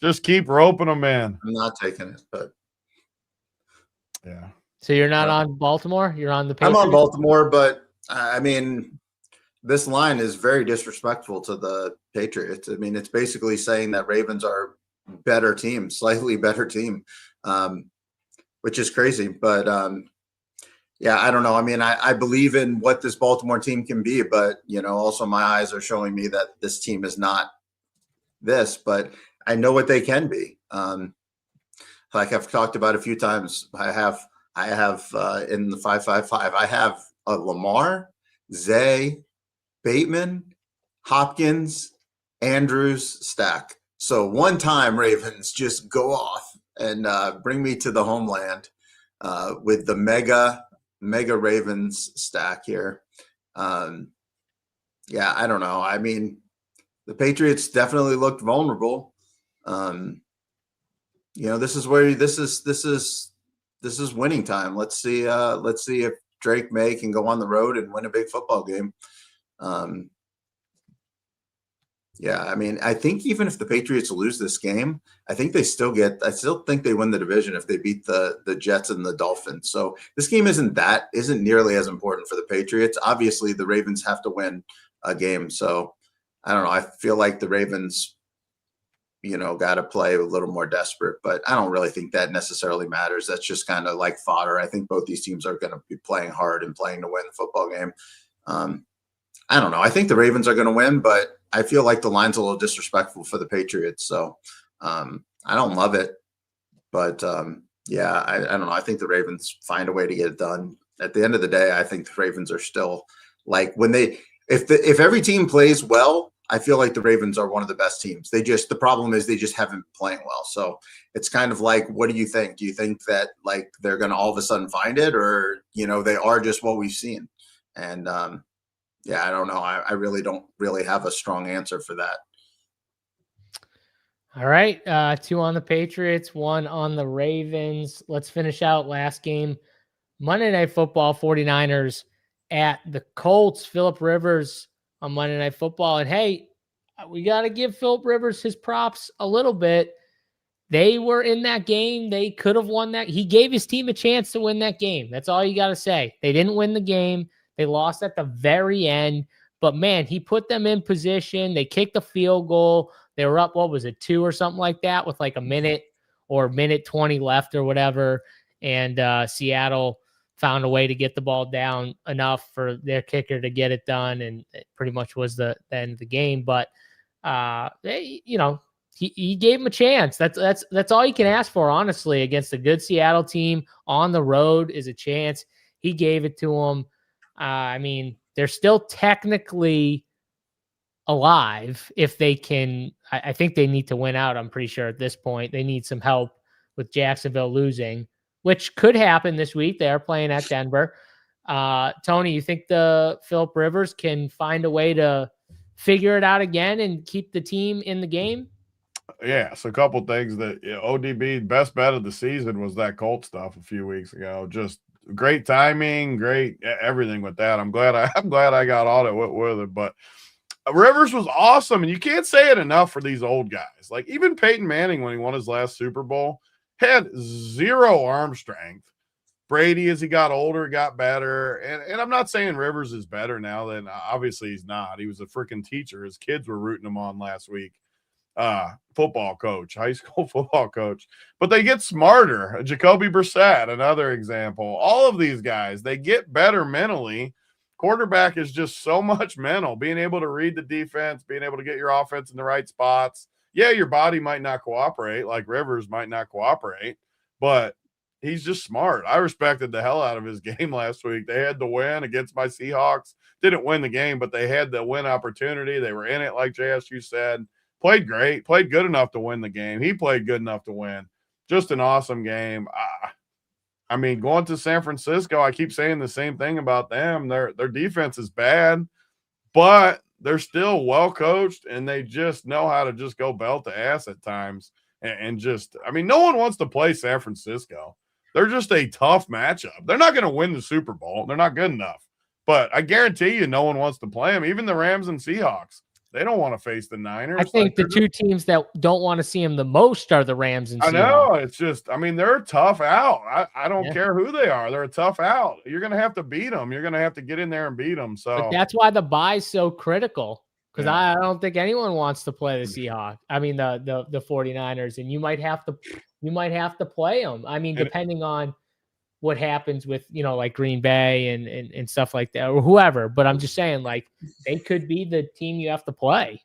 Just keep roping them in. I'm not taking it, but yeah. So you're not on Baltimore? You're on the Patriots? I'm on Baltimore, but I mean, this line is very disrespectful to the Patriots. I mean, it's basically saying that Ravens are better team, slightly better team, which is crazy. But yeah, I don't know. I mean, I believe in what this Baltimore team can be, but, also my eyes are showing me that this team is not this, but I know what they can be. Like I've talked about a few times, I have in the 5-5-5, I have a Lamar, Zay, Bateman, Hopkins, Andrews stack. So one time, Ravens, just go off and bring me to the homeland with the mega Ravens stack here. Yeah, I don't know. I mean, the Patriots definitely looked vulnerable. This is where this is winning time. Let's see if Drake May can go on the road and win a big football game. Yeah, I mean, I think even if the Patriots lose this game, I still think they win the division if they beat the Jets and the Dolphins. So this game isn't nearly as important for the Patriots. Obviously, the Ravens have to win a game. So I don't know. I feel like the Ravens, got to play a little more desperate, but I don't really think that necessarily matters. That's just kind of like fodder. I think both these teams are going to be playing hard and playing to win the football game. I don't know. I think the Ravens are going to win, but I feel like the line's a little disrespectful for the Patriots. So I don't love it, but yeah, I don't know. I think the Ravens find a way to get it done. At the end of the day, I think the Ravens are still like if every team plays well, I feel like the Ravens are one of the best teams. The problem is they just haven't been playing well. So it's kind of like, what do you think? Do you think that like they're going to all of a sudden find it, or, they are just what we've seen? And yeah, I don't know. I really don't have a strong answer for that. All right. 2 on the Patriots, 1 on the Ravens. Let's finish out last game. Monday Night Football, 49ers at the Colts. Phillip Rivers on Monday Night Football. And hey, we got to give Phillip Rivers his props a little bit. They were in that game. They could have won that. He gave his team a chance to win that game. That's all you got to say. They didn't win the game. They lost at the very end. But, man, he put them in position. They kicked a field goal. They were up, 2 or something like that with like a minute or minute 20 left or whatever. And Seattle found a way to get the ball down enough for their kicker to get it done. And it pretty much was the end of the game. But, he gave him a chance. That's all you can ask for, honestly, against a good Seattle team on the road is a chance. He gave it to him. I mean, they're still technically alive if they can. I think they need to win out. I'm pretty sure at this point they need some help with Jacksonville losing, which could happen this week. They are playing at Denver. Tony, you think the Phillip Rivers can find a way to figure it out again and keep the team in the game? Yeah, so a couple things that ODB best bet of the season was that Colt stuff a few weeks ago. Just great timing, great everything with that. I'm glad I got on it with it. But Rivers was awesome, and you can't say it enough for these old guys. Like even Peyton Manning, when he won his last Super Bowl, had zero arm strength. Brady, as he got older, got better. And I'm not saying Rivers is better now than obviously he's not. He was a freaking teacher. His kids were rooting him on last week. Football coach, high school football coach. But they get smarter. Jacoby Brissett, another example. All of these guys, they get better mentally. Quarterback is just so much mental. Being able to read the defense, being able to get your offense in the right spots. Yeah, your body might not cooperate, like Rivers might not cooperate, but he's just smart. I respected the hell out of his game last week. They had the win against my Seahawks. Didn't win the game, but they had the win opportunity. They were in it, like JSU said. Played great. Played good enough to win the game. He played good enough to win. Just an awesome game. I mean, going to San Francisco, I keep saying the same thing about them. Their defense is bad, but they're still well coached, and they just know how to just go belt to ass at times. And just, I mean, no one wants to play San Francisco. They're just a tough matchup. They're not going to win the Super Bowl. They're not good enough. But I guarantee you no one wants to play them. Even the Rams and Seahawks, they don't want to face the Niners. I think the two teams that don't want to see them the most are the Rams and Seahawks. I know. It's just, I mean, they're a tough out. I don't care who they are. They're a tough out. You're going to have to beat them. You're going to have to get in there and beat them. So but that's why the bye is so critical. Because I don't think anyone wants to play the Seahawks. I mean, the 49ers, and you might have to play them. I mean, depending on what happens with, like Green Bay and stuff like that, or whoever. But I'm just saying, like, they could be the team you have to play.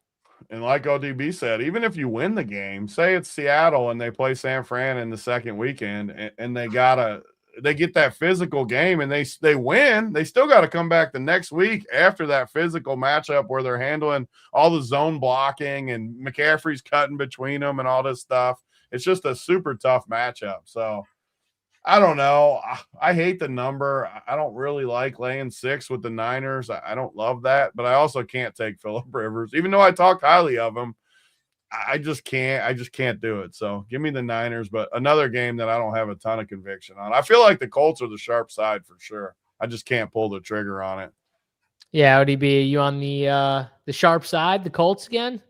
And like ODB said, even if you win the game, say it's Seattle and they play San Fran in the second weekend, and they get that physical game and they win, they still got to come back the next week after that physical matchup where they're handling all the zone blocking and McCaffrey's cutting between them and all this stuff. It's just a super tough matchup. So I don't know. I hate the number. I don't really like laying 6 with the Niners. I don't love that, but I also can't take Phillip Rivers, even though I talked highly of him. I just can't do it. So give me the Niners, but another game that I don't have a ton of conviction on. I feel like the Colts are the sharp side for sure. I just can't pull the trigger on it. Yeah, ODB, are you on the sharp side, the Colts again?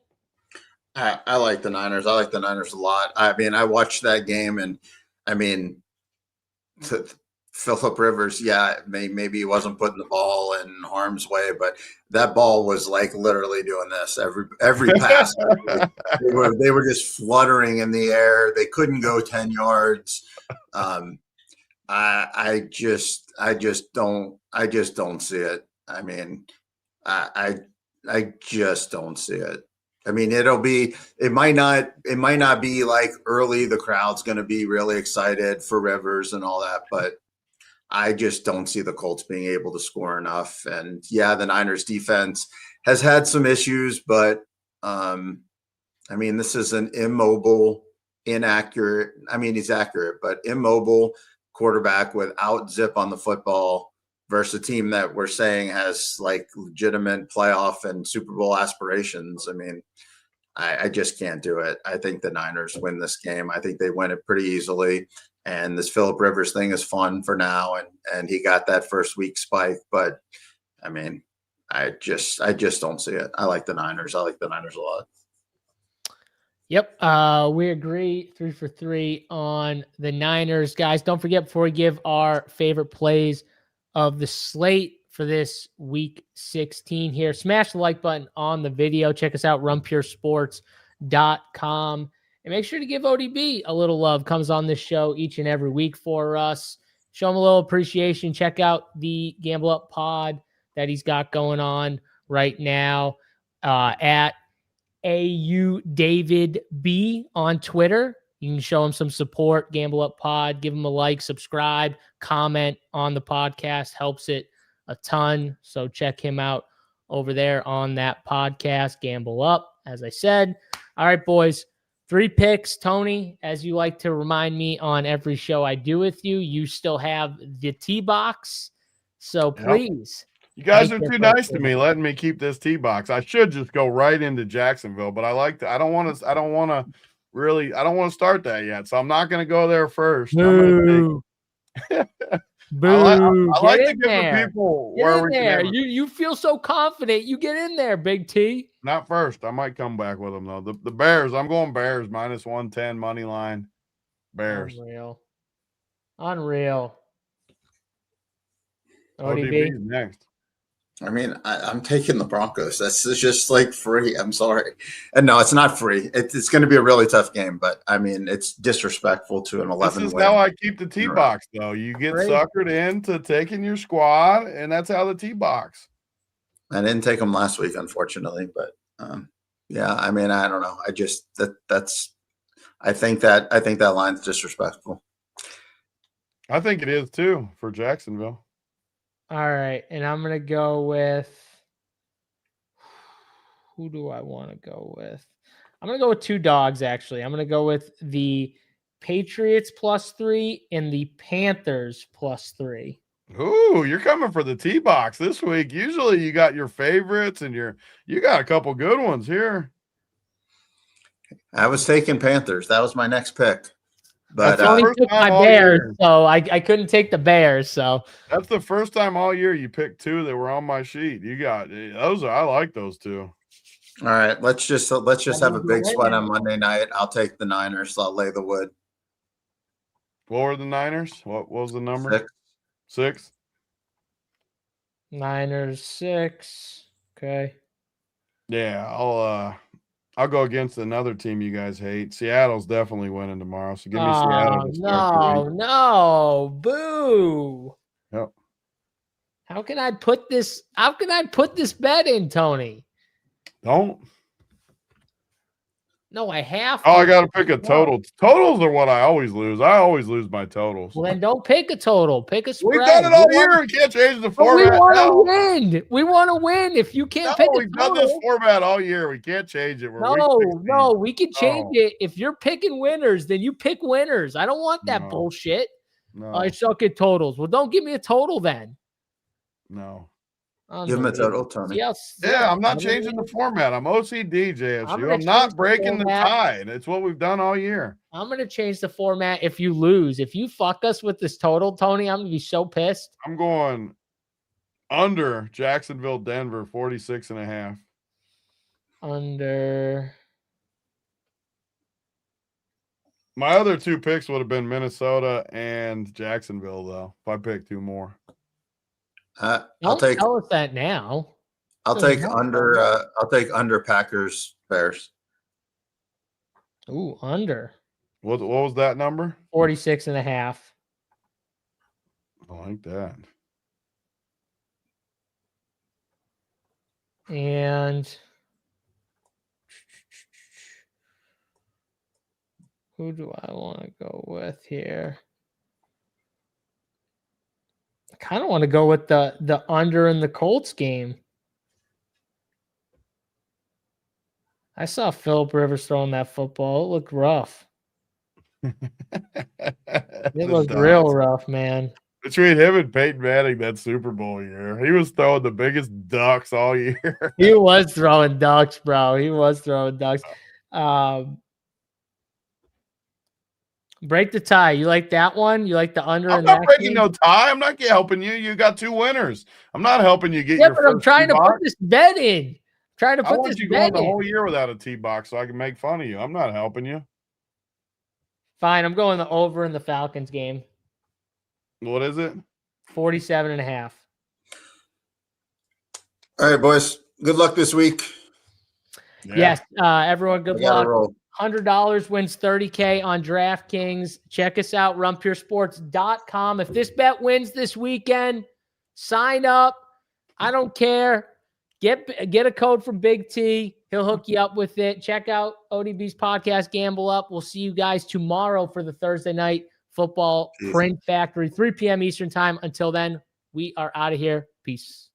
I like the Niners. I like the Niners a lot. I mean, I watched that game, and I mean, Phillip Rivers, maybe he wasn't putting the ball in harm's way, but that ball was like literally doing this every pass. they were just fluttering in the air. They couldn't go 10 yards. I just don't see it. I mean, I just don't see it. I mean, it might not be like early. The crowd's going to be really excited for Rivers and all that, but I just don't see the Colts being able to score enough. And yeah, the Niners defense has had some issues, but I mean, this is an immobile, inaccurate. I mean, he's accurate, but immobile quarterback without zip on the football versus a team that we're saying has like legitimate playoff and Super Bowl aspirations. I mean, I just can't do it. I think the Niners win this game. I think they win it pretty easily. And this Phillip Rivers thing is fun for now. And he got that first week spike, but I mean, I just don't see it. I like the Niners. I like the Niners a lot. Yep. We agree 3 for 3 on the Niners, guys. Don't forget, before we give our favorite plays of the slate for this week 16 here, smash the like button on the video. Check us out, runpuresports.com. And make sure to give ODB a little love. Comes on this show each and every week for us. Show him a little appreciation. Check out the Gamble Up Pod that he's got going on right now at AU David B on Twitter. You can show him some support. Gamble Up Pod. Give him a like, subscribe, comment on the podcast. Helps it a ton. So check him out over there on that podcast, Gamble Up, as I said. All right, boys. 3 picks. Tony, as you like to remind me on every show I do with you, you still have the tee box. So please. You guys are too nice to me, letting me keep this tee box. I should just go right into Jacksonville, but I don't want to start that yet. So I'm not going to go there first. Boo. Boo. I like to give the people where we there. can. You feel so confident. You get in there, Big T. Not first. I might come back with them though. The Bears. I'm going Bears minus 110 money line. Bears. Unreal. ODB next. I mean, I'm taking the Broncos. That's just like free. I'm sorry. And no, it's not free. It's going to be a really tough game, but I mean, it's disrespectful to an 11 This is win. how I keep the tee box, though. You get suckered into taking your squad, and that's how the tee box. I didn't take them last week, unfortunately, but yeah, I mean, I don't know. I just I think that line's disrespectful. I think it is too for Jacksonville. All right, and I'm going to go with – who do I want to go with? I'm going to go with 2 dogs, actually. I'm going to go with the Patriots +3 and the Panthers +3. Ooh, you're coming for the tee box this week. Usually you got your favorites and you got a couple good ones here. I was taking Panthers. That was my next pick. But I only took my Bears, so I couldn't take the Bears. So that's the first time all year you picked 2 that were on my sheet. You got those. I like those 2. All right, let's just have a big sweat on Monday night. I'll take the Niners. I'll lay the wood. What were the Niners? What was the number? 6. Niners 6. Okay. Yeah, I'll go against another team you guys hate. Seattle's definitely winning tomorrow, so give me Seattle. No, boo. Yep. How can I put this bet in, Tony? Don't. No, I have. I got to pick a total. Totals are what I always lose. I always lose my totals. Well, then don't pick a total. Pick a spread. We've done it all year. We can't change the format. We want to win. We want to win. If you can't pick a total. We've done this format all year. We can't change it. No, we can change it. If you're picking winners, then you pick winners. I don't want that bullshit. No. I suck at totals. Well, don't give me a total then. No. Give him a total, Tony. Yes. Yeah, I'm not changing the format. I'm OCD, JSU. I'm not breaking the tide. It's what we've done all year. I'm going to change the format if you lose. If you fuck us with this total, Tony, I'm going to be so pissed. I'm going under Jacksonville, Denver, 46.5. Under. My other 2 picks would have been Minnesota and Jacksonville, though, if I picked 2 more. Don't tell us that now. I'll take under. I'll take under Packers Bears. Ooh, under. What was that number? 46.5. I like that. And who do I want to go with here? I kind of want to go with the under in the Colts game. I saw Phillip Rivers throwing that football. It looked rough. It looked real rough, man. Between him and Peyton Manning that Super Bowl year, he was throwing the biggest ducks all year. He was throwing ducks, bro. He was throwing ducks. Break the tie. You like that one? You like the under? I'm not breaking no tie. I'm not helping you. You got 2 winners. I'm not helping you get your but I'm trying to put this bet in. I want you going the whole year without a tee box so I can make fun of you. I'm not helping you. Fine. I'm going the over in the Falcons game. What is it? 47.5. All right, boys. Good luck this week. Yeah. Yes. Everyone, good luck. Roll. $100 wins $30K on DraftKings. Check us out, runpuresports.com. If this bet wins this weekend, sign up. I don't care. Get a code from Big T. He'll hook you up with it. Check out ODB's podcast, Gamble Up. We'll see you guys tomorrow for the Thursday night football print factory, 3 p.m. Eastern time. Until then, we are out of here. Peace.